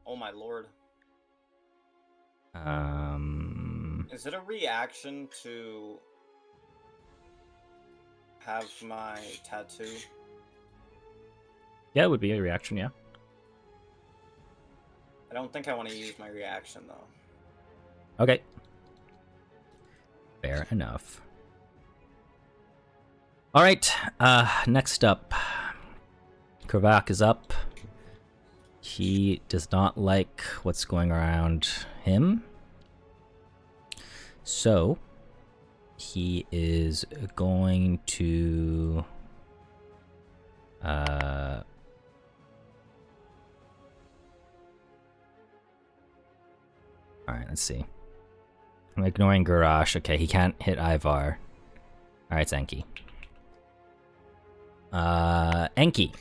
Oh my lord. Um, Is it a reaction to have my tattoo? yeah, it would be a reaction, yeah. I don't think I want to use my reaction though. Okay. Fair enough. Alright, next up. Kravak is up. He does not like what's going around him. So, he is going to... Alright, let's see. I'm ignoring Garrosh. Okay, he can't hit Ivar. Alright, it's Enki. Enki.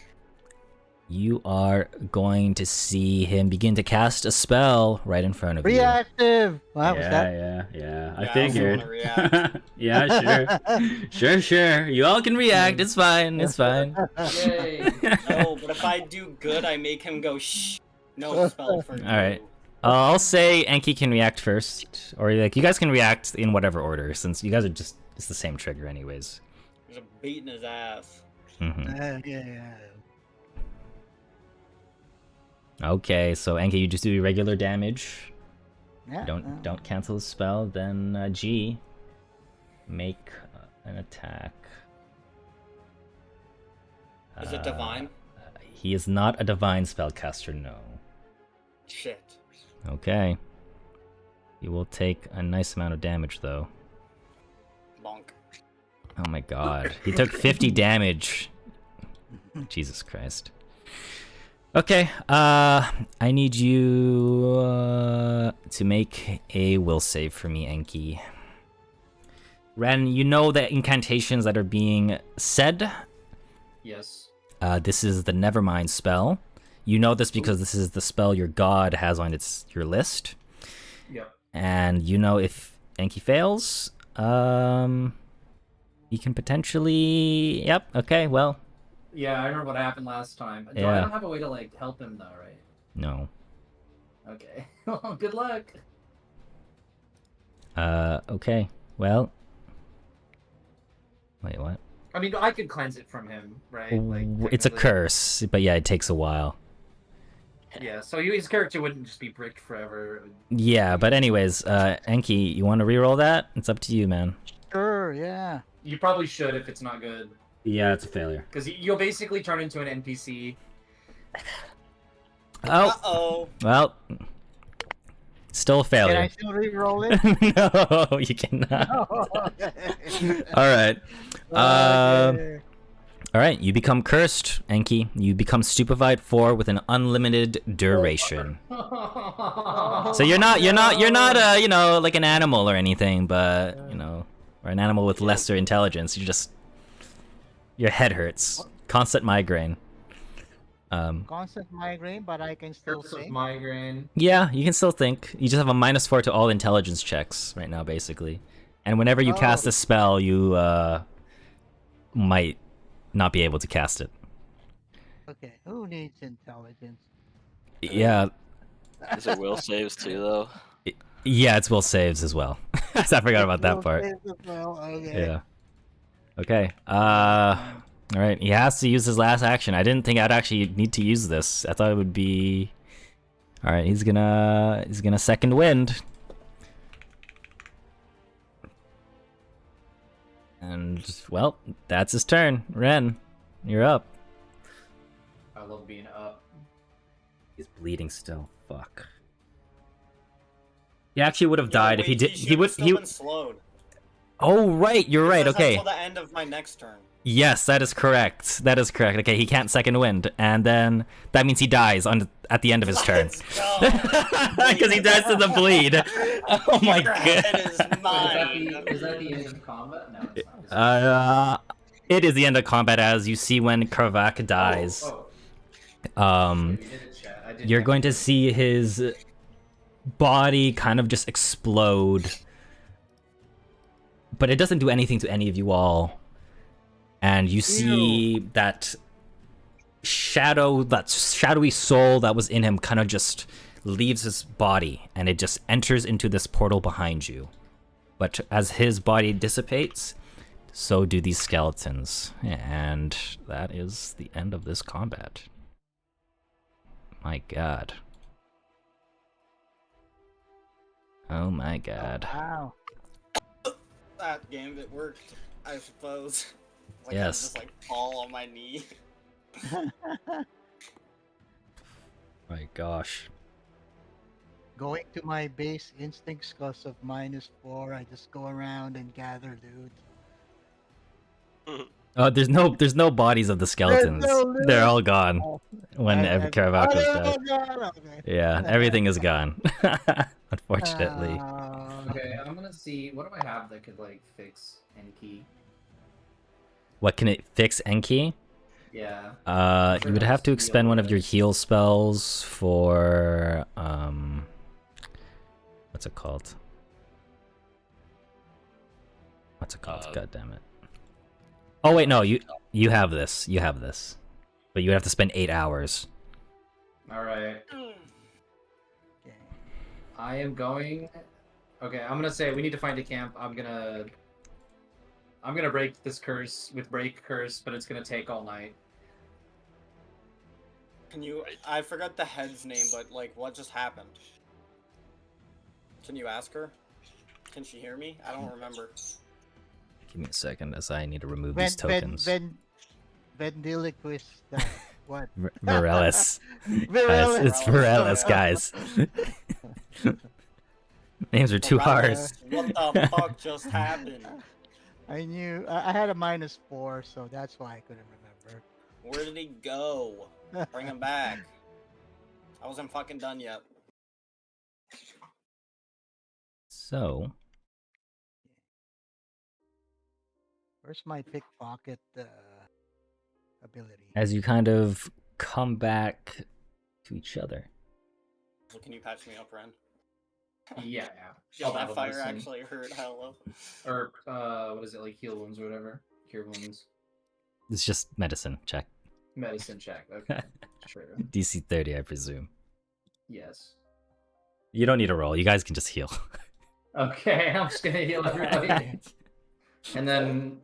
You are going to see him begin to cast a spell right in front of you. Reactive! What was that? Yeah. I figured. Also react. Yeah, sure. You all can react. It's fine. Yay! No, but if I do good, I make him go shh. No spell for you. All right. I'll say Enki can react first, or like you guys can react in whatever order, since you guys are just it's the same trigger anyways. He's beating his ass. Yeah. Okay, so Enki, you just do regular damage. Yeah. Don't cancel the spell. Then G, make an attack. Is it divine? He is not a divine spellcaster, no. Shit. Okay. He will take a nice amount of damage, though. Bonk. Oh my god. He took 50 damage. Jesus Christ. Okay, I need you to make a will save for me, Enki. Ren, you know the incantations that are being said? Yes. This is the Nevermind spell. You know this because this is the spell your god has on your list. Yep. And you know if Enki fails, he can potentially... Yep, okay, well... Yeah, I remember what happened last time. I Yeah. don't have a way to, like, help him, though, right? No. Okay. Well, good luck. Okay, well... Wait, what? I mean, I could cleanse it from him, right? Like, It's a technically. curse, but yeah, it takes a while. Yeah, so his character wouldn't just be bricked forever. Yeah, but anyways, Enki, you want to reroll that? It's up to you, man. Sure, yeah. You probably should if it's not good. Yeah, it's a failure. Because you'll basically turn into an NPC. Oh, Uh-oh. well, still a Can failure. I still re-roll it? No, you cannot. All right. Okay. All right, you become cursed, Enki. You become stupefied 4 with an unlimited duration. So you're not, you know, like an animal or anything, but you know, or an animal with lesser intelligence. Your head hurts, constant migraine. Constant migraine, but I can still Curse of think. migraine. Yeah, you can still think. You just have a -4 to all intelligence checks right now, basically. And whenever you cast Oh. a spell, you might not be able to cast it. Okay, who needs intelligence? Yeah, Is it will saves too, though? yeah, it's will saves as well. I forgot about that Will part. save as well, okay. Yeah. Okay. All right. He has to use his last action. I didn't think I'd actually need to use this. I thought it would be. All right. He's gonna second wind. And well, that's his turn. Ren, you're up. I love being up. He's bleeding still. Fuck. He actually would have died if he did. He would. Still been slowed. Oh right, you're right. Because Okay. Until the end of my next turn. Yes, that is correct. That is correct. Okay, he can't second wind, and then that means he dies at the end of his turn. Let's go. Because he dies to the bleed. Oh my Your god. head is mine. Is that the end of combat? No, it's not. It is the end of combat as you see when Karvak dies. Oh. Um, You did it, chat. I did you're that. going to see his body kind of just explode. But it doesn't do anything to any of you all. And you see that shadowy soul that was in him kind of just leaves his body and it just enters into this portal behind you. But as his body dissipates, so do these skeletons. And that is the end of this combat. My god. Oh my god. Wow. That game, it worked, I suppose. Like, Yes. I just like fall on my knee. My gosh. Going to my base instincts because of -4, I just go around and gather loot. Oh, there's no bodies of the skeletons. no loot. They're all gone when I- Karvak was oh, dead. no, okay. Yeah, everything is gone. Unfortunately. Okay, I'm gonna see. What do I have that could like fix Enki? What can it fix, Enki? Yeah. You would have to expend one of your heal spells for what's it called? God damn it. Oh wait, no, you have this. You have this. But you would have to spend 8 hours. All right. Okay. I am going. Okay, I'm gonna say we need to find a camp. I'm gonna break this curse with break curse, but it's gonna take all night. Can you? I forgot the head's name, but like, what just happened? Can you ask her? Can she hear me? I don't remember. Give me a second as I need to remove these tokens. Vendiloquist. What? Virelis. Guys, Virelis. it's Virelis, guys. Names are too hard. What the fuck just happened? I knew I had a -4, so that's why I couldn't remember. Where did he go? Bring him back. I wasn't fucking done yet. So, Where's my pickpocket ability? as you kind of come back to each other. So can you patch me up, Ren? Yeah. Yo, I'll that have fire medicine. actually hurt hella. Or what is it, like heal wounds or whatever? Cure wounds. It's just medicine check. Medicine check. Okay. True. DC 30, I presume. Yes. You don't need to roll. You guys can just heal. Okay, I'm just gonna heal everybody. And then,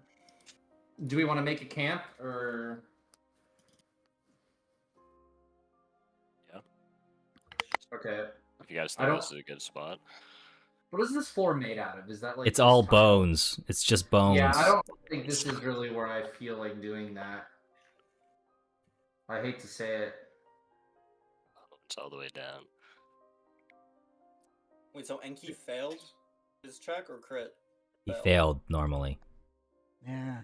do we want to make a camp or? Yeah. Okay. If you guys I think don't- this is a good spot. What is this floor made out of? Is that like? It's all tile? bones. It's just bones. Yeah, I don't think this is really where I feel like doing that. I hate to say it. It's all the way down. Wait, so Enki failed his check or crit? He failed normally. Yeah.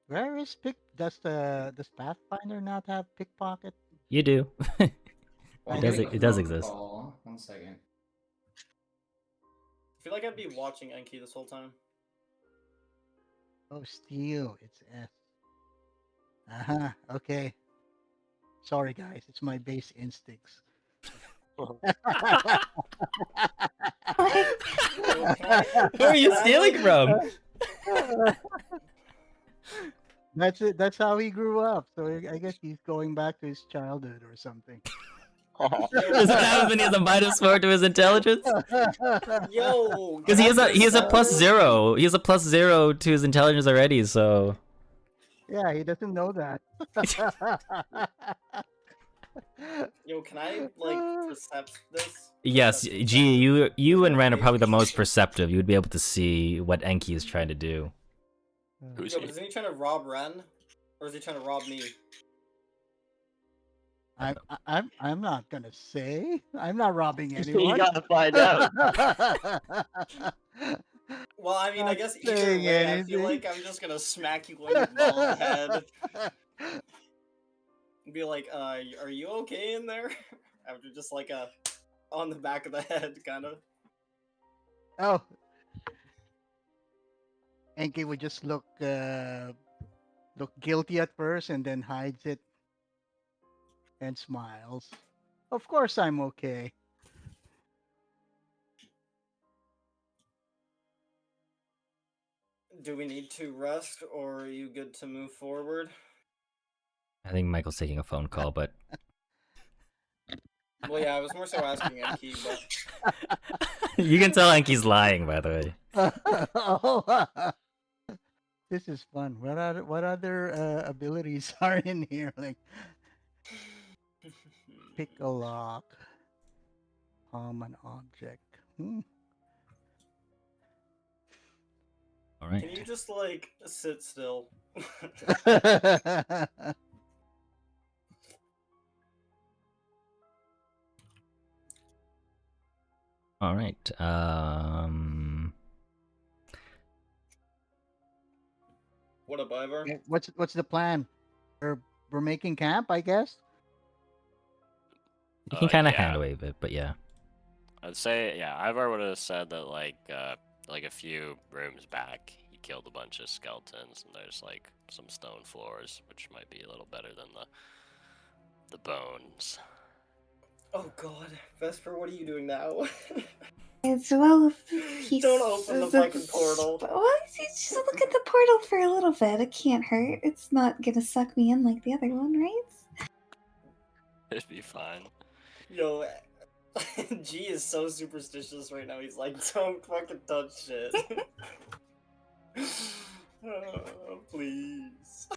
Where is does Pathfinder not have pickpocket? You do. Well, It I'm does- getting a it does phone exist. call. 1 second. I feel like I'd be watching Enki this whole time. Oh, steel. It's S. Okay. Sorry, guys. It's my base instincts. Who are you stealing from? That's it. That's how he grew up. So I guess he's going back to his childhood or something. Does that happen when he has a -4 to his intelligence? Yo, Because he has a +0. He has a +0 to his intelligence already. So Yeah, he doesn't know that. Yo, can I like percept this? yes, G, you and Ren are probably the most perceptive. You would be able to see what Enki is trying to do. Who's Yo, he? but isn't he trying to rob Ren, or is he trying to rob me? I'm not gonna say. I'm not robbing anyone. You gotta find out. Well, I mean, I Not guess either saying way, I feel anything. like I'm just gonna smack you in the bald head and be like, are you okay in there? After just like a on the back of the head, kind of. Oh. Enki would just look guilty at first and then hides it and smiles. Of course I'm okay. Do we need to rest, or are you good to move forward? I think Michael's taking a phone call, but Well, yeah, I was more so asking Enki, but you can tell Enki's lying, by the way. Oh, this is fun. What other abilities are in here? Like pick a lock, palm an object. All right. can you just like sit still? All right. What up, Ivor? What's the plan? We're making camp, I guess. You can kind of yeah. hand wave it, but yeah. I'd say, yeah, Ivar would have said that like a few rooms back, he killed a bunch of skeletons, and there's like some stone floors, which might be a little better than the bones. Oh God, Vesper, what are you doing now? It's well, he's Don't open the fucking portal. What? Just look at the portal for a little bit. It can't hurt. It's not gonna suck me in like the other one, right? It'd be fine. Yo, G is so superstitious right now. He's like, don't fucking touch shit. Please.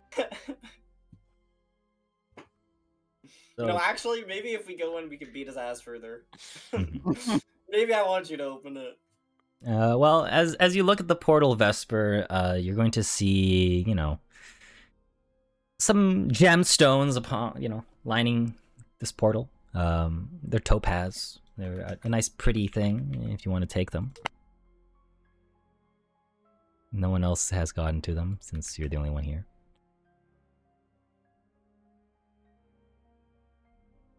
You know, So, actually, maybe if we go in, we can beat his ass further. mhm. Maybe I want you to open it. Well, as you look at the portal, Vesper, you're going to see, some gemstones upon, lining this portal. They're topaz. They're a nice, pretty thing if you want to take them. No one else has gotten to them since you're the only one here.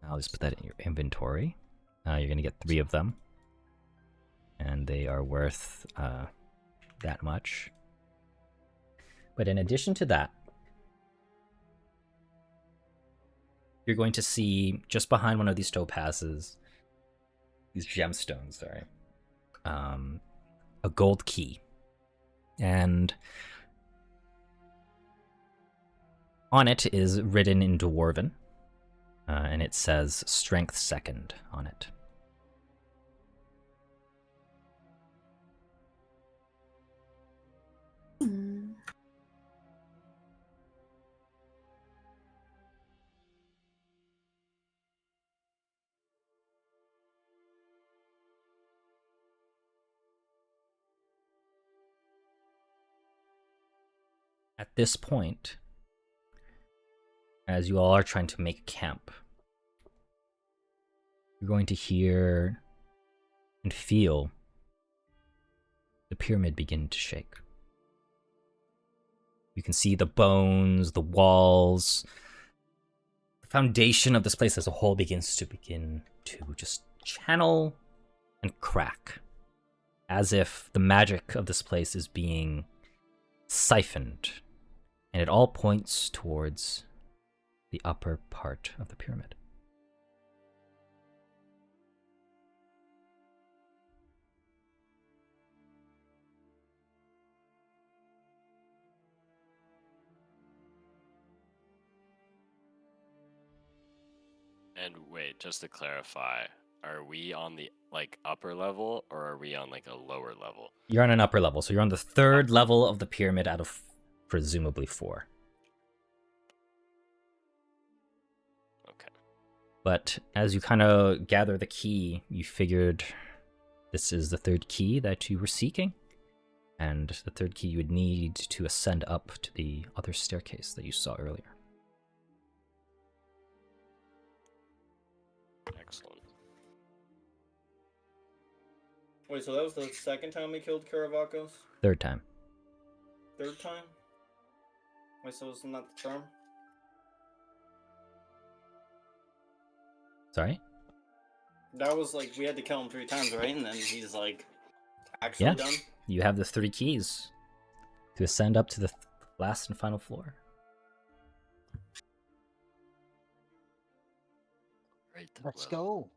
I'll just put that in your inventory. You're going to get 3 of them. And they are worth that much. But in addition to that, you're going to see just behind one of these topazes, these gemstones, sorry, a gold key. And on it is written in Dwarven, and it says Strength Second on it. Hmm. At this point, as you all are trying to make camp, you're going to hear and feel the pyramid begin to shake. You can see the bones, the walls, the foundation of this place as a whole begins to just channel and crack, as if the magic of this place is being siphoned, and it all points towards the upper part of the pyramid. And wait, just to clarify, are we on the upper level or are we on a lower level? You're on an upper level, so you're on the 3rd level of the pyramid out of presumably 4. Okay. But as you kind of gather the key, you figured this is the 3rd key that you were seeking, and the 3rd key you would need to ascend up to the other staircase that you saw earlier. Excellent. Wait, so that was the 2nd time we killed Karavakos? 3rd time. 3rd time? Wait, so isn't that the charm? Sorry? That was we had to kill him 3 times, right? And then he's actually Yeah. done? You have the 3 keys to ascend up to the last and final floor. Right. Let's well, go.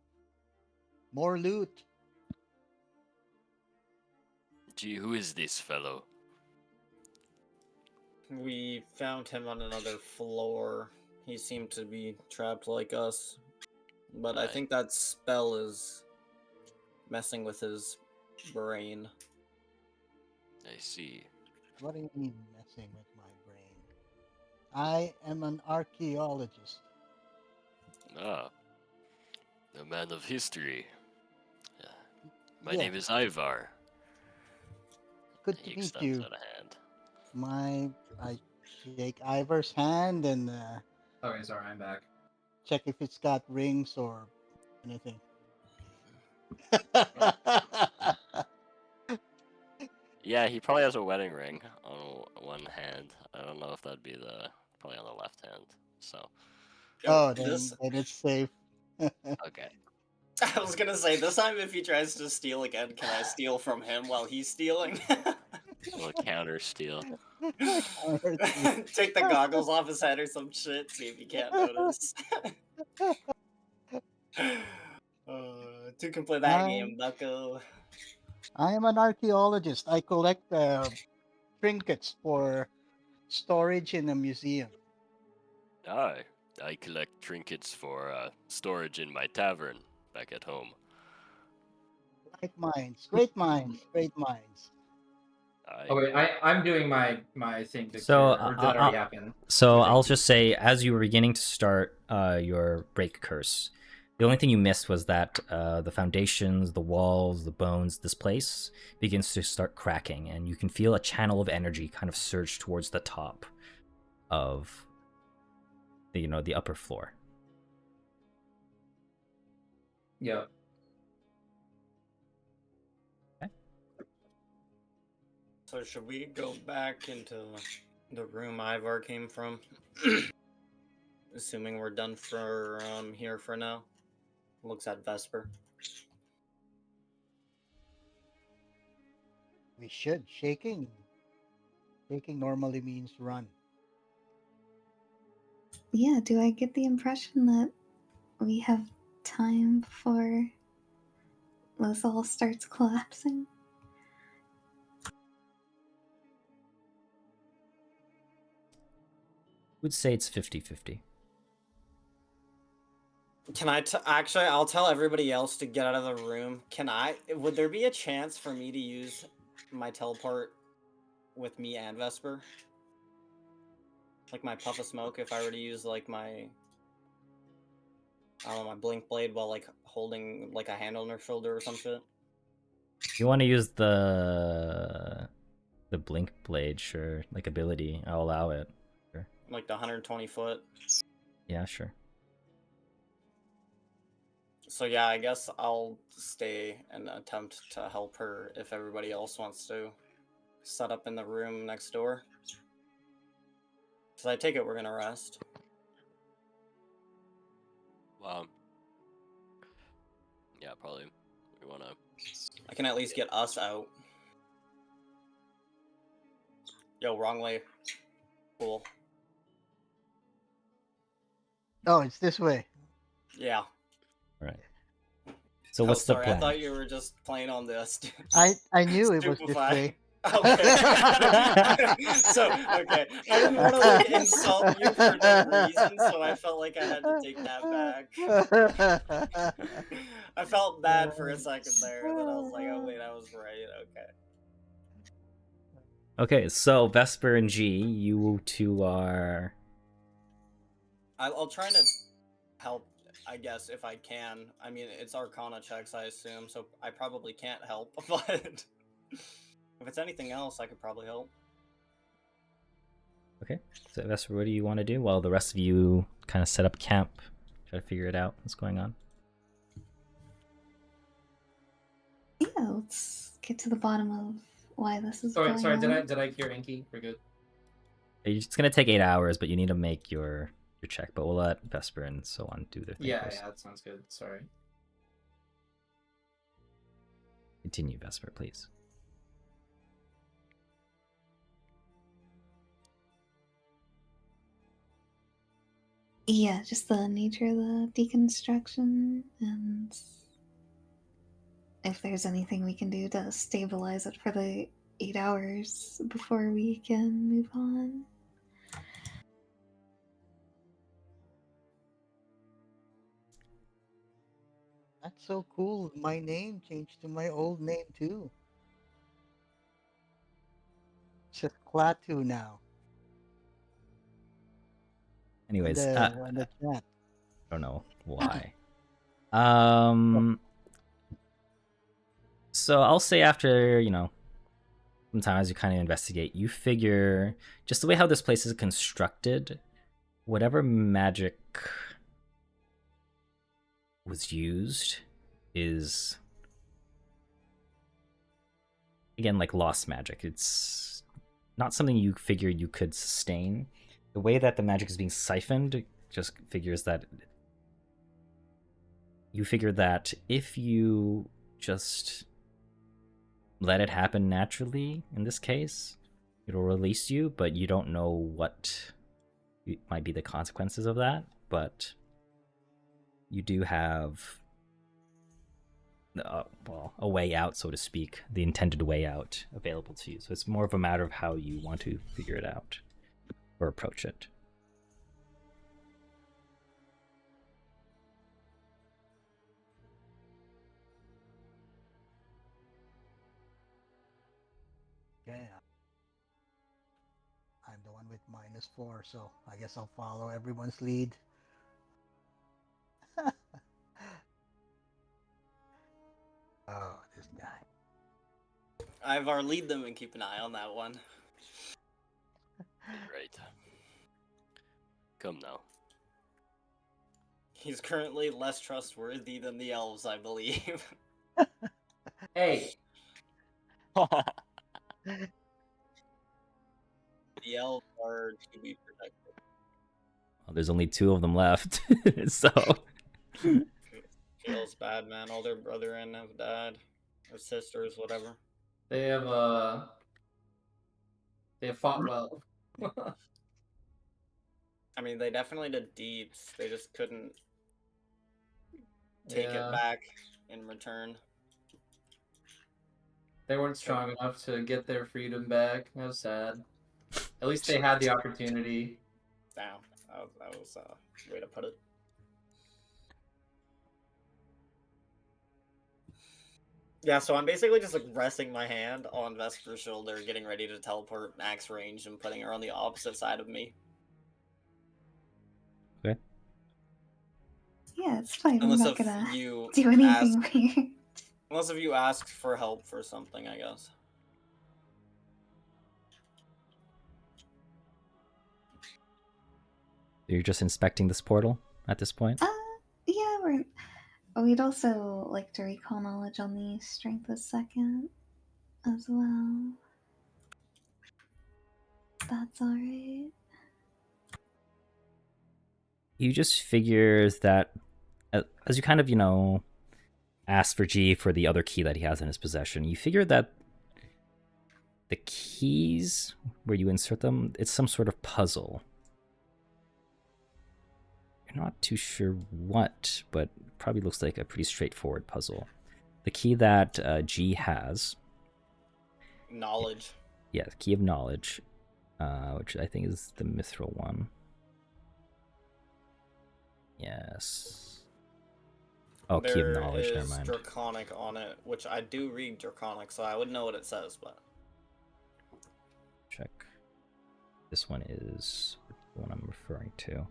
More loot. Gee, who is this fellow? We found him on another floor. He seemed to be trapped like us. But I Right. think that spell is messing with his brain. I see. What do you mean messing with my brain? I am an archaeologist. Ah, a man of history. My Yeah. name is Ivar. Good He to meet extends you. out a hand. I shake Ivar's hand and Okay, sorry, I'm back. check if it's got rings or anything. Yeah, he probably has a wedding ring on one hand. I don't know if that'd be probably on the left hand. So, Oh, This then it's safe. okay. I was gonna say, this time if he tries to steal again, can I steal from him while he's stealing? A little counter steal. Take the goggles off his head or some shit, see if he can't notice. Two can play that game, bucko. I am an archaeologist. I collect trinkets for storage in a museum. I collect trinkets for storage in my tavern back at home. Great minds, great minds, great minds. Oh wait, I'm doing my thing to So, cure, or did that already happen? So Or is it I'll key? just say, as you were beginning to start your break curse, the only thing you missed was that the foundations, the walls, the bones, this place begins to start cracking, and you can feel a channel of energy kind of surge towards the top of the upper floor. Yep. So should we go back into the room Ivar came from? Assuming we're done for here for now. Looks at Vesper. We should. Shaking normally means run. Yeah, do I get the impression that we have time before this all starts collapsing? Would say it's 50-50. Can I actually, I'll tell everybody else to get out of the room. Would there be a chance for me to use my teleport with me and Vesper? Like my puff of smoke, if I were to use like my, I don't know, my blink blade while like holding like a hand on her shoulder or some shit? You want to use the blink blade, sure, like ability. I'll allow it. Sure. Like the 120 foot. Yeah, sure. So yeah, I guess I'll stay and attempt to help her if everybody else wants to set up in the room next door. So I take it we're gonna rest. Yeah, probably. We wanna. I can at least get us out. Yo, wrong way. Cool. Oh, it's this way. Yeah. All right. So what's sorry, the plan? I thought you were just playing on this. I knew it was this Stupefy. way. Okay. Okay. I didn't want to like insult you for no reason, so I felt like I had to take that back. I felt bad for a second there, and then I was like, oh wait, I was right. Okay. Okay, so Vesper and G, you two are. I'll try to help, I guess, if I can. I mean, it's Arcana checks, I assume, so I probably can't help, but if it's anything else, I could probably help. Okay, so Vesper, what do you want to do while the rest of you kind of set up camp, try to figure it out, what's going on? Yeah, let's get to the bottom of why this is going Sorry, on. did I cure Inky? We're good. It's gonna take 8 hours, but you need to make your check. But we'll let Vesper and so on do their thing Yeah, first. that sounds good. Sorry. Continue, Vesper, please. Yeah, just the nature of the deconstruction and if there's anything we can do to stabilize it for the 8 hours before we can move on. That's so cool. My name changed to my old name too. It's just Klaatu now. Anyways, On the chat. I don't know why. Oh. So I'll say after, sometimes you kind of investigate, you figure just the way how this place is constructed, whatever magic was used is, again, like lost magic. It's not something you figured you could sustain. The way that the magic is being siphoned just figures that you figure that if you just let it happen naturally, in this case, it'll release you, but you don't know what might be the consequences of that. But you do have a way out, so to speak, the intended way out available to you. So it's more of a matter of how you want to figure it out or approach it. Okay. I'm the one with -4, so I guess I'll follow everyone's lead. Oh, this guy. Ivar, lead them and keep an eye on that one. Right. Come now. He's currently less trustworthy than the elves, I believe. Hey, The elves are to be protected. Well, there's only 2 of them left, so Feels bad, man. All their brethren have died. Or sisters, whatever. they have fought well. I mean, they definitely did deeds. They just couldn't take Yeah. it back in return. They weren't strong enough to get their freedom back. That was sad. At least they had the opportunity. Damn, that was a way to put it. Yeah, so I'm basically just like resting my hand on Vesper's shoulder, getting ready to teleport max range and putting her on the opposite side of me. Yeah, it's fine. I'm Unless not if gonna you do anything ask, weird. unless if you asked for help for something, I guess. you're just inspecting this portal at this point? Yeah, we'd also like to recall knowledge on the strength of second as well. That's alright. You just figure that as you kind of, ask for G for the other key that he has in his possession, you figure that the keys where you insert them, it's some sort of puzzle. You're not too sure what, but probably looks like a pretty straightforward puzzle. The key that G has, Knowledge. yeah, the key of knowledge, which I think is the mithril one. Yes. Oh, key of knowledge, There never is mind. Draconic on it, which I do read Draconic, so I would know what it says, but... Check. This one is the one I'm referring to.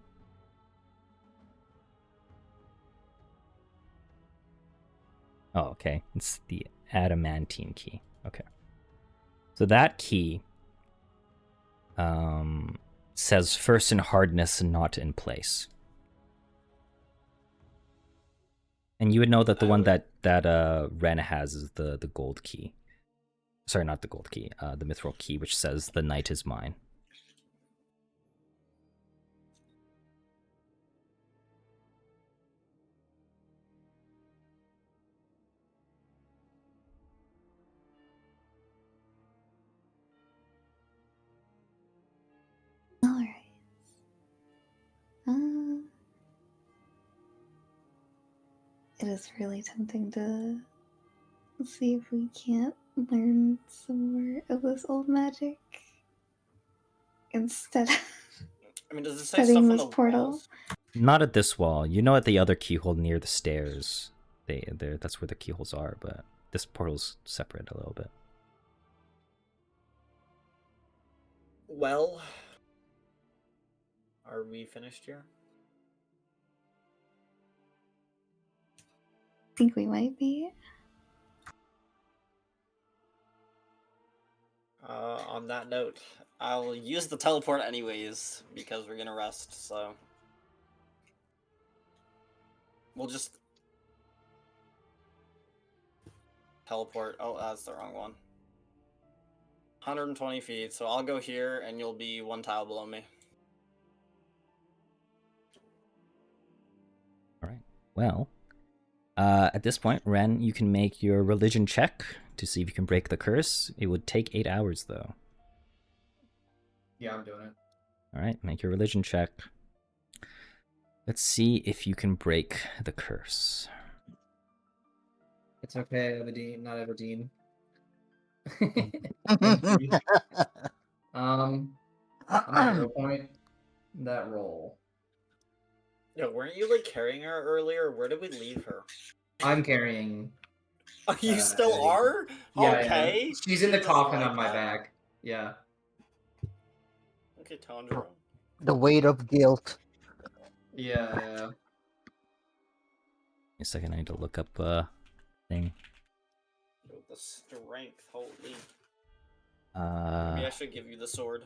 Oh, okay. It's the adamantine key. Okay. So that key says first in hardness and not in place. And you would know that the one that Ren has is the gold key. Sorry, not the gold key. The mithril key, which says the night is mine. Alright. It is really tempting to see if we can't learn some more of this old magic instead of I mean, does it say stuff studying on this the portal. walls? Not at this wall. You know at the other keyhole near the stairs. That's where the keyholes are, but this portal's separate a little bit. Well... Are we finished here? I think we might be. On that note, I'll use the teleport anyways, because we're gonna rest, so... We'll just... Teleport. Oh, that's the wrong one. 120 feet, so I'll go here, and you'll be 1 tile below me. Alright. Well, at this point, Ren, you can make your religion check to see if you can break the curse. It would take 8 hours, though. Yeah, I'm doing it. Alright, make your religion check. Let's see if you can break the curse. It's okay, Evadine, not Evadine. I'm at 0 point that roll. Yo, weren't you, like, carrying her earlier? Where did we leave her? I'm carrying Oh, you still Eddie. are? Yeah, Okay. yeah. She's in the Jesus, coffin on my Micah. back. Yeah. Okay, Tundra. The weight of guilt. Yeah. A second, I need to look up thing. Yo, the strength, holy. Uh, Maybe I should give you the sword.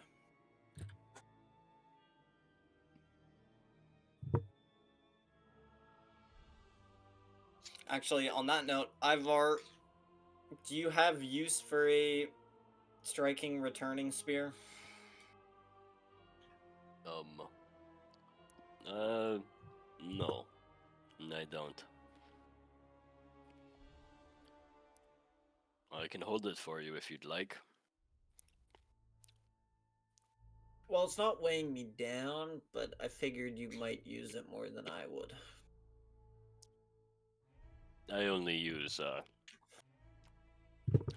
Actually, on that note, Ivar, do you have use for a striking returning spear? No, I don't. I can hold it for you if you'd like. Well, it's not weighing me down, but I figured you might use it more than I would. I only use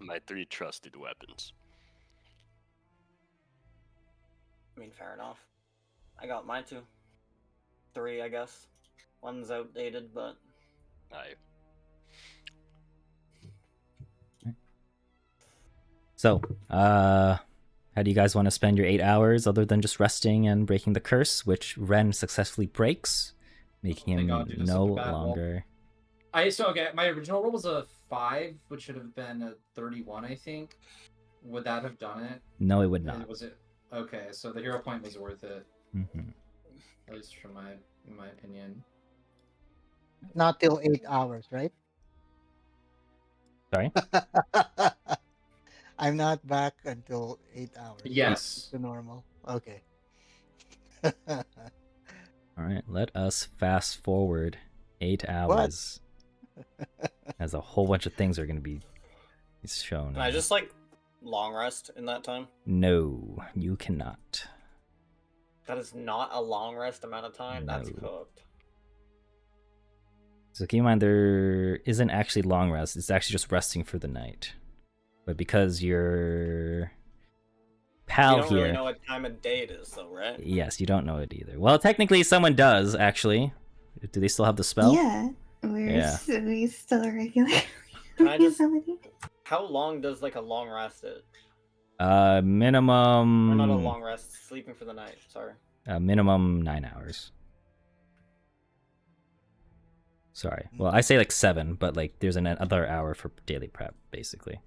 my 3 trusted weapons. I mean, fair enough. I got mine too. 3, I guess. One's outdated, but Aye. so, how do you guys want to spend your 8 hours other than just resting and breaking the curse, which Ren successfully breaks, making Thank him God, dude, this is no a bad roll. longer. Okay, my original roll was a 5, which should have been a 31, I think. Would that have done it? No, it would not. Was it? Okay, so the hero point was worth it, Mm-hmm. at least from in my opinion. Not till 8 hours, right? Sorry? I'm not back until 8 hours. Yes. The normal. Okay. All right, let us fast forward 8 hours. As a whole bunch of things are going to be shown. can I just like long rest in that time? No, you cannot. That is not a long rest amount of time. That's No. cooked. So keep in mind, there isn't actually long rest. It's actually just resting for the night. But because your pal You don't here, really know what time of day it is, though, right? yes, you don't know it either. Well, technically, someone does actually. Do they still have the spell? Yeah, we still regularly. Can I just- ability. How long does like a long rest it? Minimum. Or not a long rest, sleeping for the night. Sorry. Minimum 9 hours. Sorry. Well, I say like 7, but like there's another hour for daily prep, basically.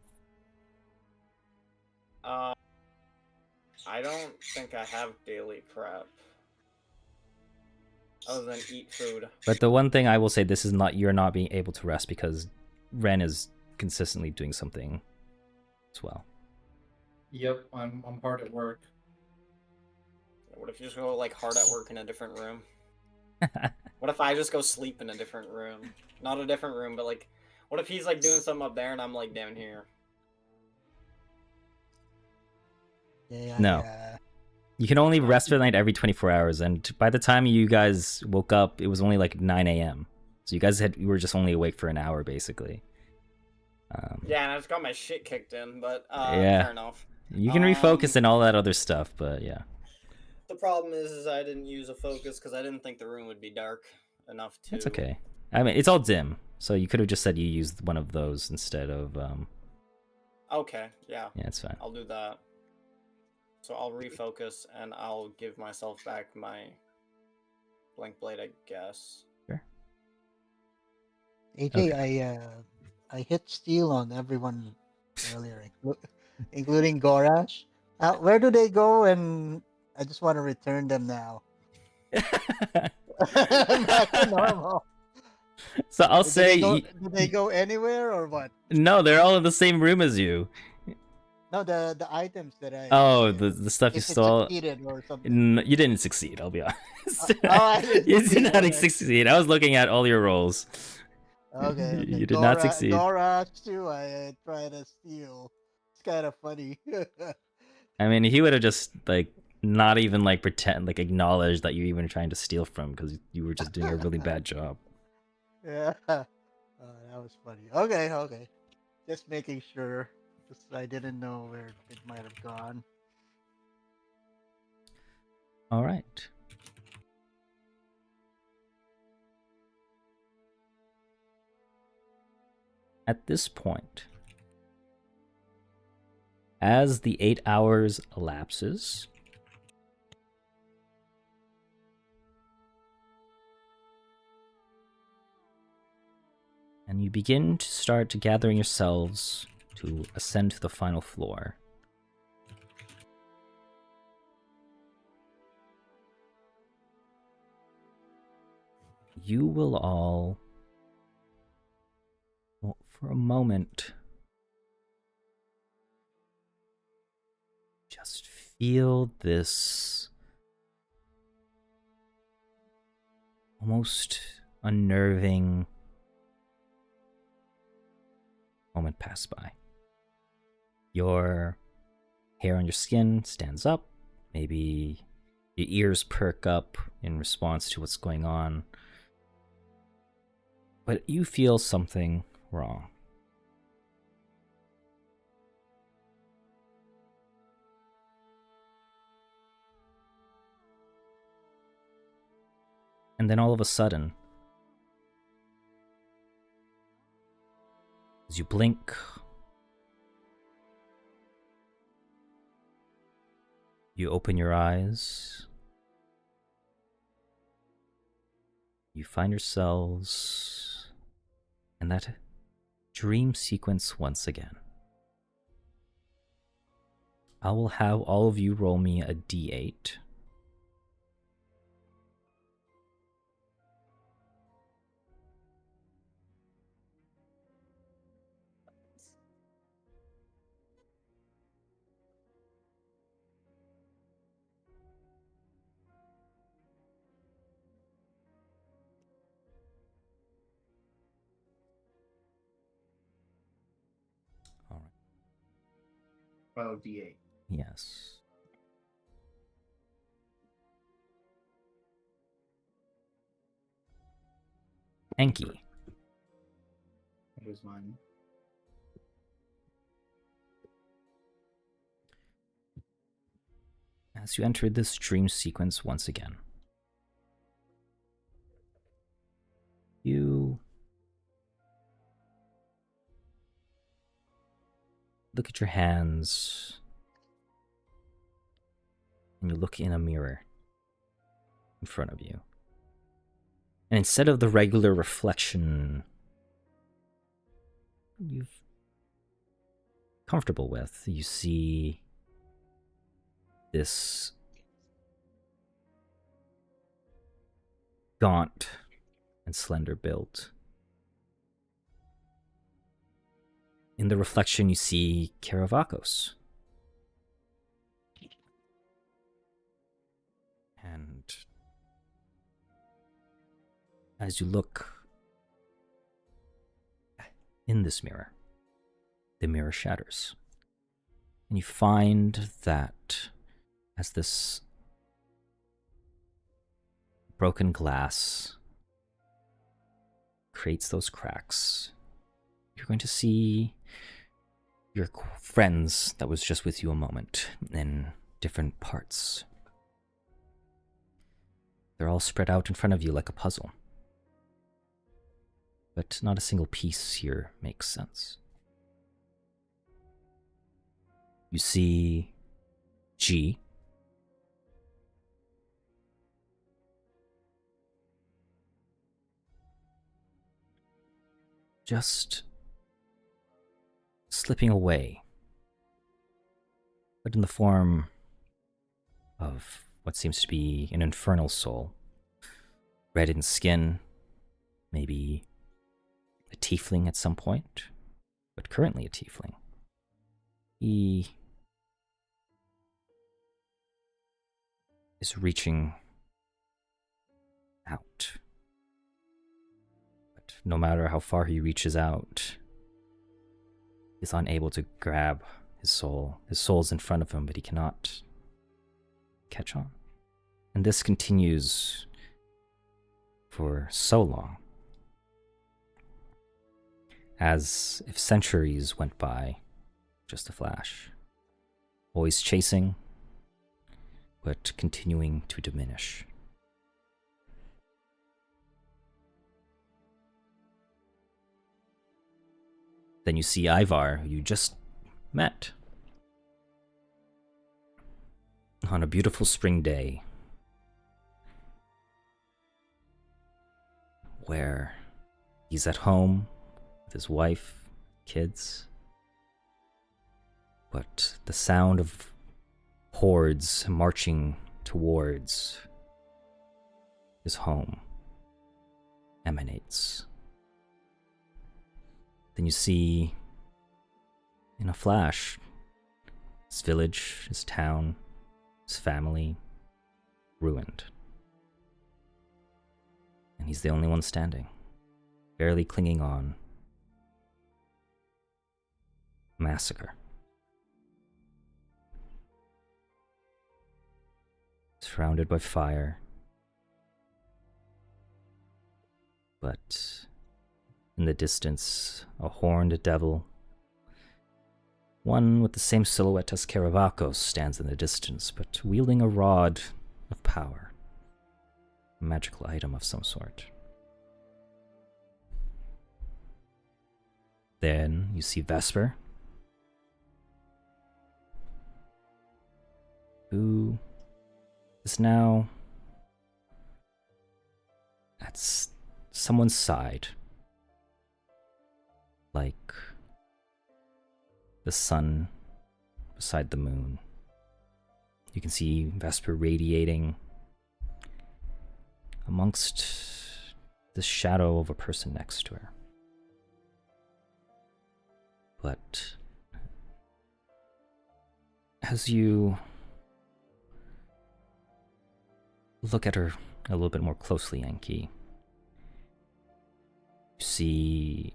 I don't think I have daily prep. Other than eat food. But the one thing I will say, this is not, you're not being able to rest because Ren is consistently doing something as well. Yep, I'm hard at work. What if you just go like hard at work in a different room? What if I just go sleep in a different room? Not a different room, but like, what if he's like doing something up there and I'm like down here? Yeah, No. yeah. You can only rest for the night every 24 hours, and by the time you guys woke up, it was only like 9 a.m. So you were just only awake for an hour, basically. Yeah, and I just got my shit kicked in, but Yeah. fair enough. You can refocus and all that other stuff, but yeah. The problem is I didn't use a focus because I didn't think the room would be dark enough to. It's okay. I mean, it's all dim, so you could have just said you used one of those instead of. Okay, yeah. Yeah, it's fine. I'll do that. So I'll refocus and I'll give myself back my blank blade, I guess. Sure. AJ, I hit steal on everyone earlier, including Gorash. Where do they go? And I just want to return them now. Back to normal. So I'll Do say do they go anywhere or what? no. They're all in the same room as you. No, the items that I. Oh, the stuff you if it stole. succeeded or something. You didn't succeed. I'll be honest. I didn't You succeed, did not okay. succeed. I was looking at all your rolls. Okay. You did not succeed. Gorash too. I tried to steal. It's kind of funny. I mean, he would have just like not even like pretend like acknowledge that you're even trying to steal from because you were just doing a really bad job. Yeah. Oh, that was funny. Okay. Just making sure. Just I didn't know where it might have gone. All right. At this point, as the 8 hours elapses, and you begin to start gathering yourselves to ascend to the final floor, you will all, well, for a moment, just feel this almost unnerving moment pass by. Your hair on your skin stands up, maybe your ears perk up in response to what's going on, but you feel something wrong. And then all of a sudden, as you blink, you open your eyes, you find yourselves in that dream sequence once again. I will have all of you roll me a d8. All right. Oh, D8. Yes. Enki. Here's mine. As you enter this dream sequence once again, you look at your hands and you look in a mirror in front of you. And instead of the regular reflection you're comfortable with, you see this gaunt and slender build. In the reflection, you see Karavakos. And as you look in this mirror, the mirror shatters. And you find that as this broken glass creates those cracks, you're going to see your friends that was just with you a moment in different parts. They're all spread out in front of you like a puzzle. But not a single piece here makes sense. You see G. Just slipping away, but in the form of what seems to be an infernal soul. Red in skin, maybe a tiefling at some point, but currently a tiefling. He is reaching out. But no matter how far he reaches out, he's unable to grab his soul. His soul's in front of him, but he cannot catch on. And this continues for so long, as if centuries went by, just a flash. Always chasing, but continuing to diminish. Then you see Ivar, who you just met, on a beautiful spring day, where he's at home with his wife, kids, but the sound of hordes marching towards his home emanates. Then you see, in a flash, his village, his town, his family ruined. And he's the only one standing, barely clinging on. Massacre. Surrounded by fire. But in the distance, a horned devil, one with the same silhouette as Caravacos, stands in the distance, but wielding a rod of power. A magical item of some sort. Then you see Vesper, who is now at someone's side, like the sun beside the moon. You can see Vesper radiating amongst the shadow of a person next to her. But as you look at her a little bit more closely, Enki, you see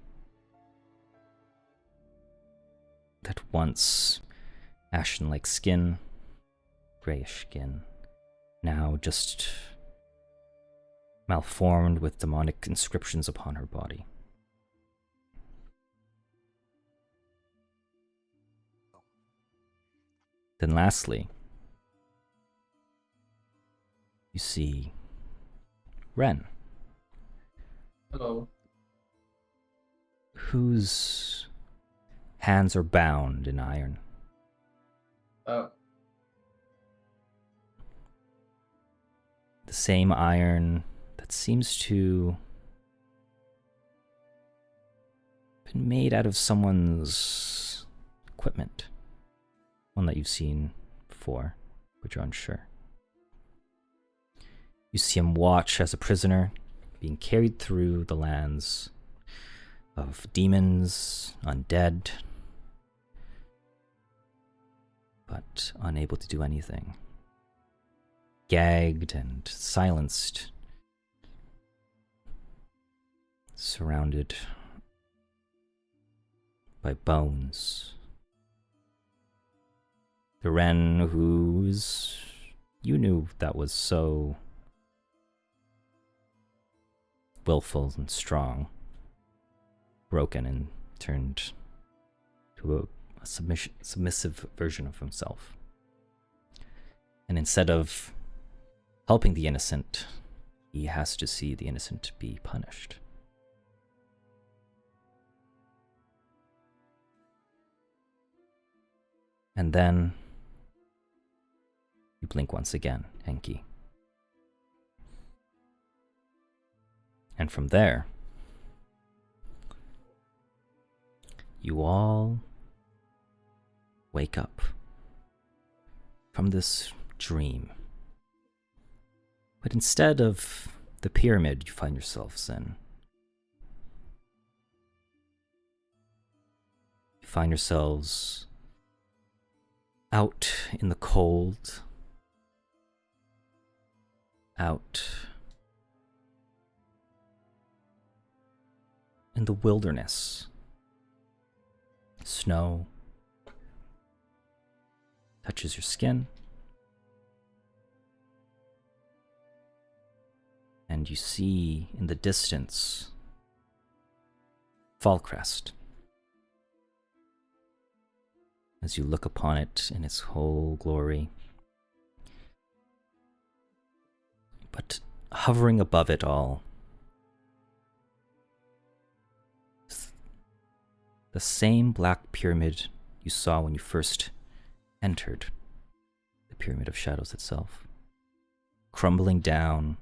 that once ashen-like skin, grayish skin, now just malformed with demonic inscriptions upon her body. Then lastly, you see Ren, Hello. whose hands are bound in iron. Oh. The same iron that seems to have been made out of someone's equipment. One that you've seen before, but you're unsure. You see him watch as a prisoner, being carried through the lands of demons, undead, but unable to do anything. Gagged and silenced, surrounded by bones. The Ren whose you knew that was so willful and strong, broken and turned to a submissive version of himself. And instead of helping the innocent, he has to see the innocent be punished. And then you blink once again, Enki. And from there, you all wake up from this dream. But instead of the pyramid you find yourselves in, you find yourselves out in the cold, out in the wilderness. Snow touches your skin, and you see in the distance Fallcrest. As you look upon it in its whole glory. But hovering above it all, the same black pyramid you saw when you first entered the Pyramid of Shadows itself, crumbling down,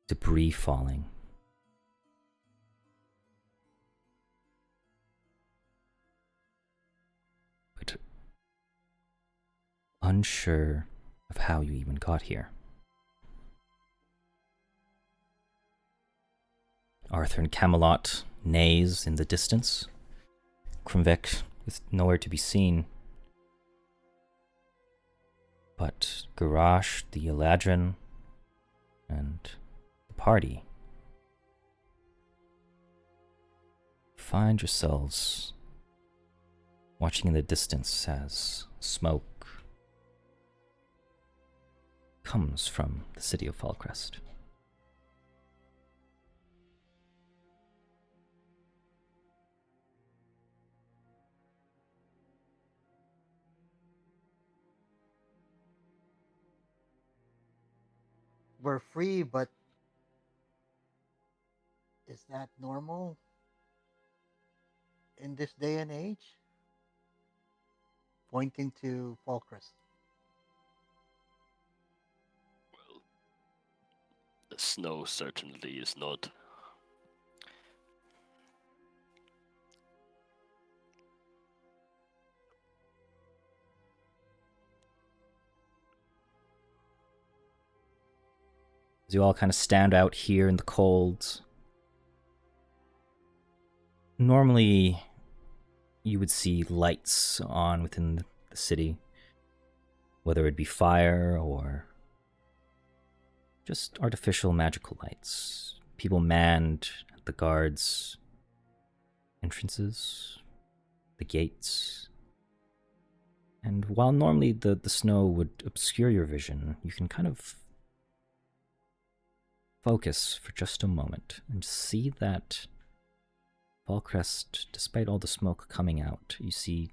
debris falling. But unsure of how you even got here. Arthur and Camelot neighs in the distance. Krumvek is nowhere to be seen. But Garrosh, the Eladrin, and the party find yourselves watching in the distance as smoke comes from the city of Falcrest. We're free, but is that normal in this day and age? Pointing to Falcrest. Well, the snow certainly is not. As you all kind of stand out here in the cold, normally you would see lights on within the city, whether it be fire or just artificial magical lights. People manned at the guards' entrances, the gates. And while normally the snow would obscure your vision, you can kind of focus for just a moment and see that Falcrest, despite all the smoke coming out, you see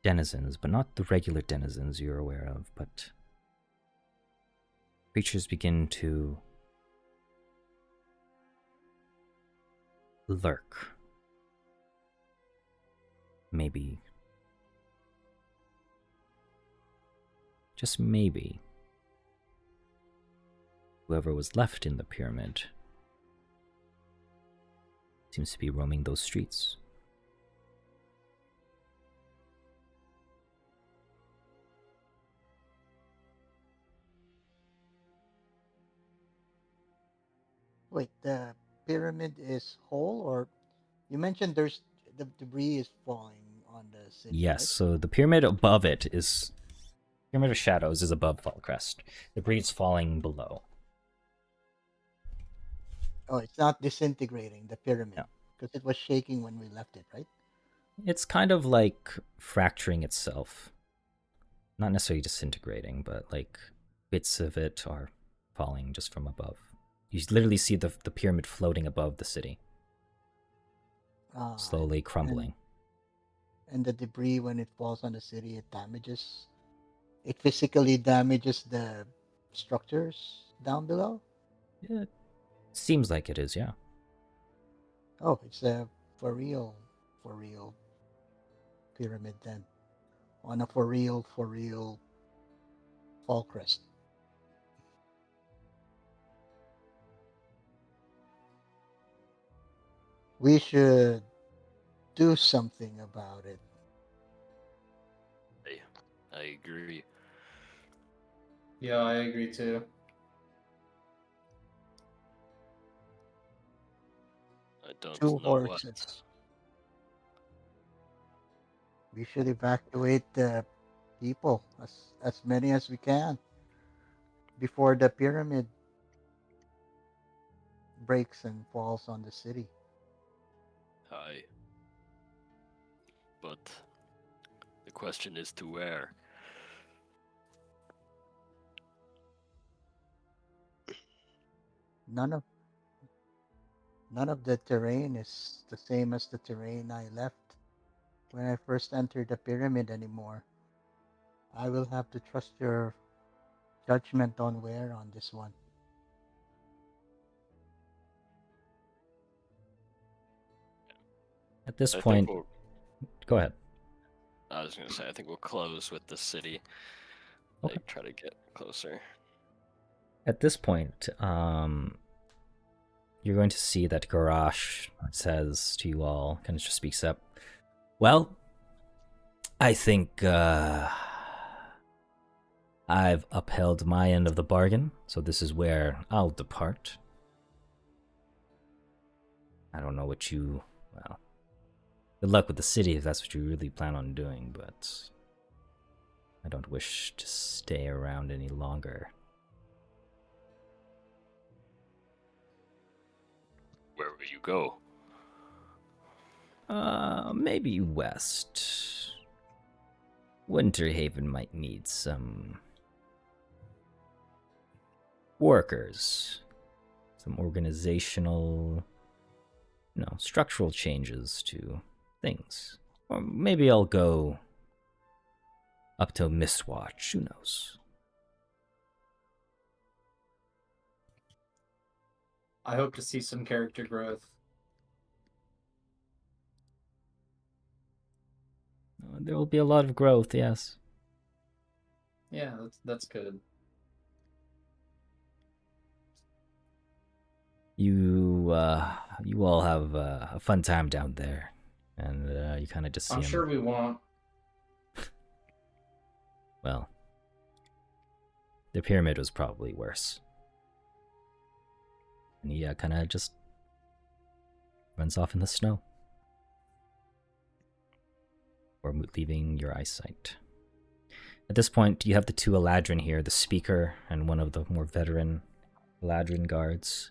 denizens, but not the regular denizens you're aware of, but creatures begin to lurk. Maybe, just maybe, whoever was left in the pyramid seems to be roaming those streets. Wait, the pyramid is whole, or you mentioned there's the debris is falling on the city. Yes, right? so the pyramid above it is... Pyramid of Shadows is above Falcrest. Debris is falling below. Oh, it's not disintegrating the pyramid No. because it was shaking when we left it, right? It's kind of like fracturing itself. Not necessarily disintegrating, but like bits of it are falling just from above. You literally see the pyramid floating above the city, slowly crumbling. And the debris, when it falls on the city, it damages. It physically damages the structures down below. Yeah, it seems like it is, yeah. Oh, it's a for real pyramid then. On a for real Falcrest. We should do something about it. I agree. Yeah, I agree too. I don't 2 know what. horses. We should evacuate the people, as many as we can, before the pyramid breaks and falls on the city. Aye. But the question is to where? None of the terrain is the same as the terrain I left when I first entered the pyramid anymore. I will have to trust your judgment on where on this one. At this I point, think we'll, go ahead. I was gonna say I think we'll close with the city. Okay. Like try to get closer. At this point, you're going to see that Garrosh says to you all, kind of just speaks up. Well, I think I've upheld my end of the bargain, so this is where I'll depart. I don't know what you, well, good luck with the city if that's what you really plan on doing, but I don't wish to stay around any longer. Where will you go? Maybe west. Winterhaven might need some workers, some organizational, structural changes to things. Or maybe I'll go up to Mistwatch, who knows? I hope to see some character growth. There will be a lot of growth, yes. Yeah, that's good. You all have a fun time down there, and you kind of just see I'm him. sure we won't. Well, the pyramid was probably worse. And he kind of just runs off in the snow. Or leaving your eyesight. At this point, you have the two Eladrin here, the speaker and one of the more veteran Eladrin guards.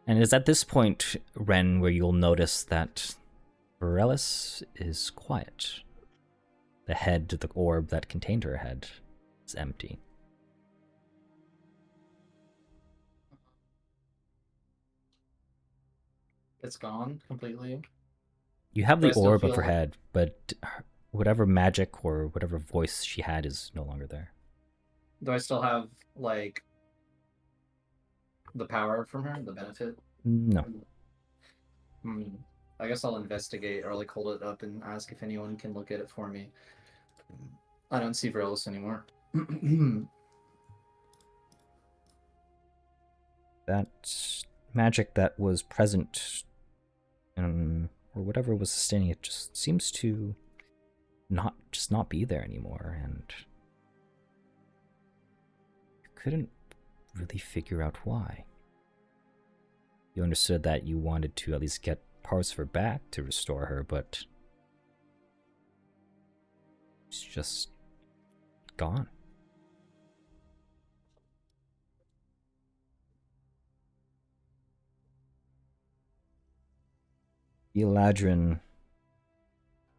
And it's at this point, Ren, where you'll notice that Varellis is quiet. The head, the orb that contained her head, is empty. It's gone completely. You have Do I the still orb of feel her like- head, but whatever magic or whatever voice she had is no longer there. Do I still have like the power from her, the benefit? No. I guess I'll investigate or like hold it up and ask if anyone can look at it for me. I don't see Varellis anymore. That magic that was present, or whatever was sustaining it, just seems to not be there anymore, and you couldn't really figure out why. You understood that you wanted to at least get parts of her back to restore her, but she's just gone. The Eladrin,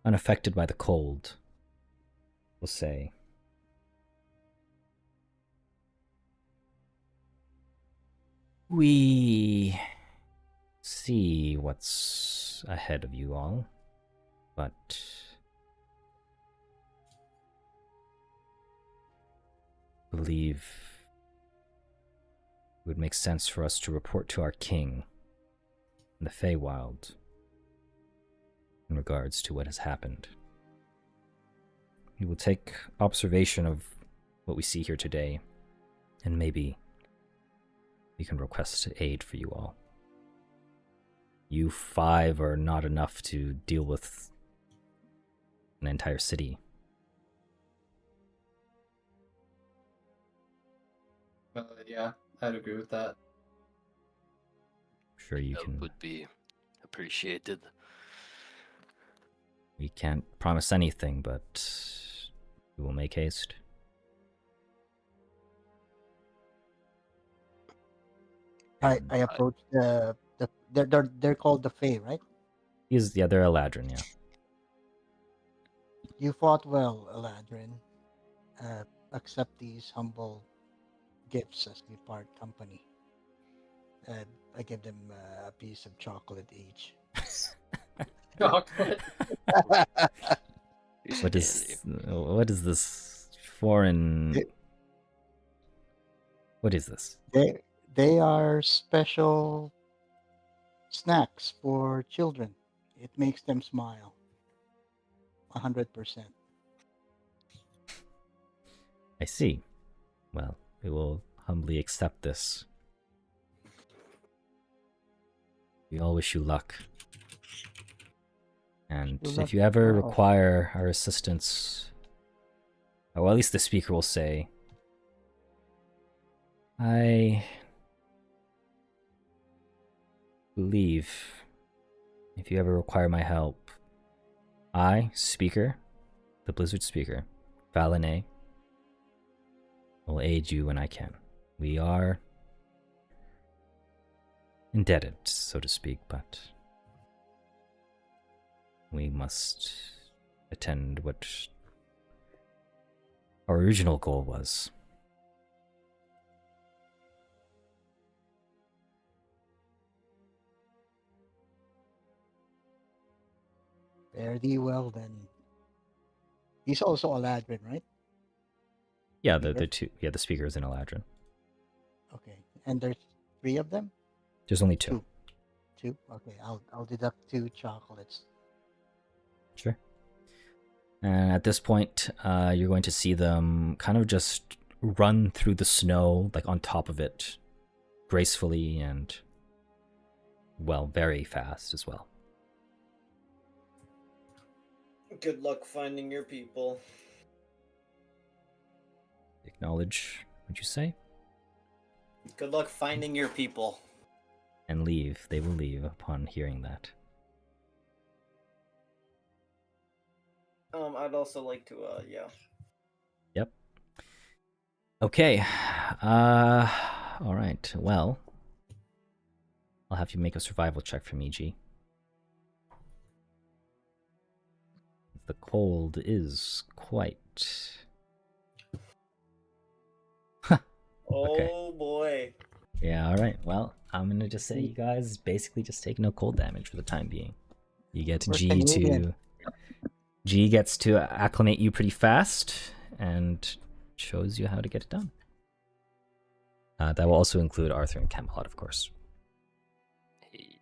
unaffected by the cold, will say, "We see what's ahead of you all, but believe it would make sense for us to report to our king in the Feywild in regards to what has happened. We will take observation of what we see here today, and maybe we can request aid for you all. You 5 are not enough to deal with an entire city. Yeah, I'd agree with that. I'm sure you That can. would be appreciated. We can't promise anything, but we will make haste. I approach they're called the Fae, right? They're Eladrin, yeah. You fought well, Eladrin. Accept these humble gifts as we part company. I give them a piece of chocolate each. Chocolate. Piece of What is this foreign? What is this? They are special snacks for children It makes them smile. 100%. I see. Well, we will humbly accept this. We all wish you luck. And Wish you if luck you as ever well. require our assistance, or at least the speaker will say, I believe if you ever require my help, I, speaker, the Blizzard speaker, Vale, will aid you when I can. We are indebted, so to speak, but we must attend what our original goal was. Fare thee well then. He's also a Ladrin, right? Yeah, the Speaker? two, yeah, the speaker is in Eladrin. Okay. And there's 3 of them? There's only 2. 2? Okay, I'll deduct 2 chocolates. Sure. And at this point, you're going to see them kind of just run through the snow, like on top of it, gracefully and, well, very fast as well. Good luck finding your people. Acknowledge, would you say? Good luck finding your people. And leave. They will leave upon hearing that. I'd also like to, yeah. Yep. Okay. All right. Well, I'll have you make a survival check for me, G. The cold is quite... Okay. Oh boy. Yeah, alright. Well, I'm gonna just say you guys basically just take no cold damage for the time being. You get We're G Canadian. G gets to acclimate you pretty fast and shows you how to get it done. That will also include Arthur and Camelot, of course. Hey.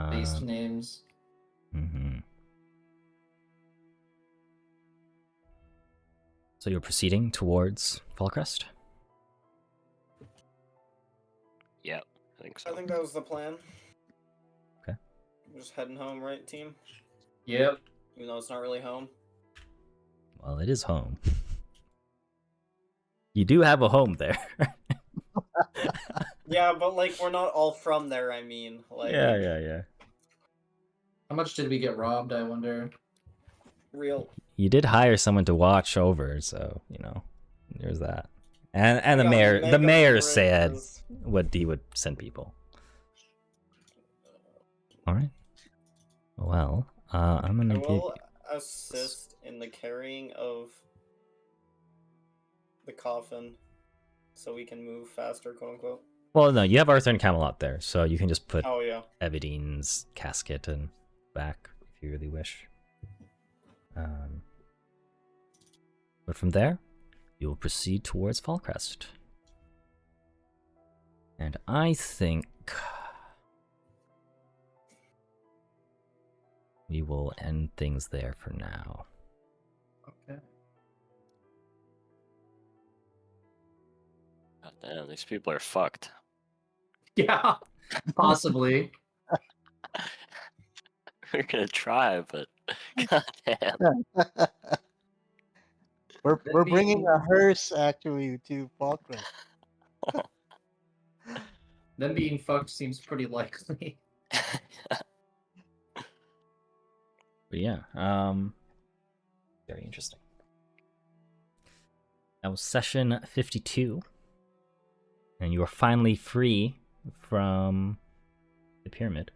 Based names. Mm-hmm. So you're proceeding towards Fallcrest? Yep, I think so. I think that was the plan. Okay. We're just heading home, right, team? Yep. Even though it's not really home. Well, it is home. You do have a home there. Yeah, but like we're not all from there. I mean, like Yeah. How much did we get robbed, I wonder? real. You did hire someone to watch over, so you know, there's that. And We the got mayor, the mega mayor said fridges. what he would send people. All right. Well, I'm I gonna give. will assist in the carrying of the coffin, so we can move faster, quote unquote. Well, no, you have Arthur and Camelot there, so you can just put Oh yeah. Evadine's casket and back if you really wish. But from there, you will proceed towards Fallcrest. And I think we will end things there for now. Okay. God damn, these people are fucked. Yeah, possibly. We're gonna try, but god damn. We're bringing a hearse actually to Falkland. Them being fucked seems pretty likely. But yeah, very interesting. That was session 52, and you are finally free from the pyramid.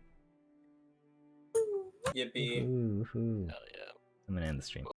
Yippee. Woohoo. Hell yeah. I'm gonna end the stream.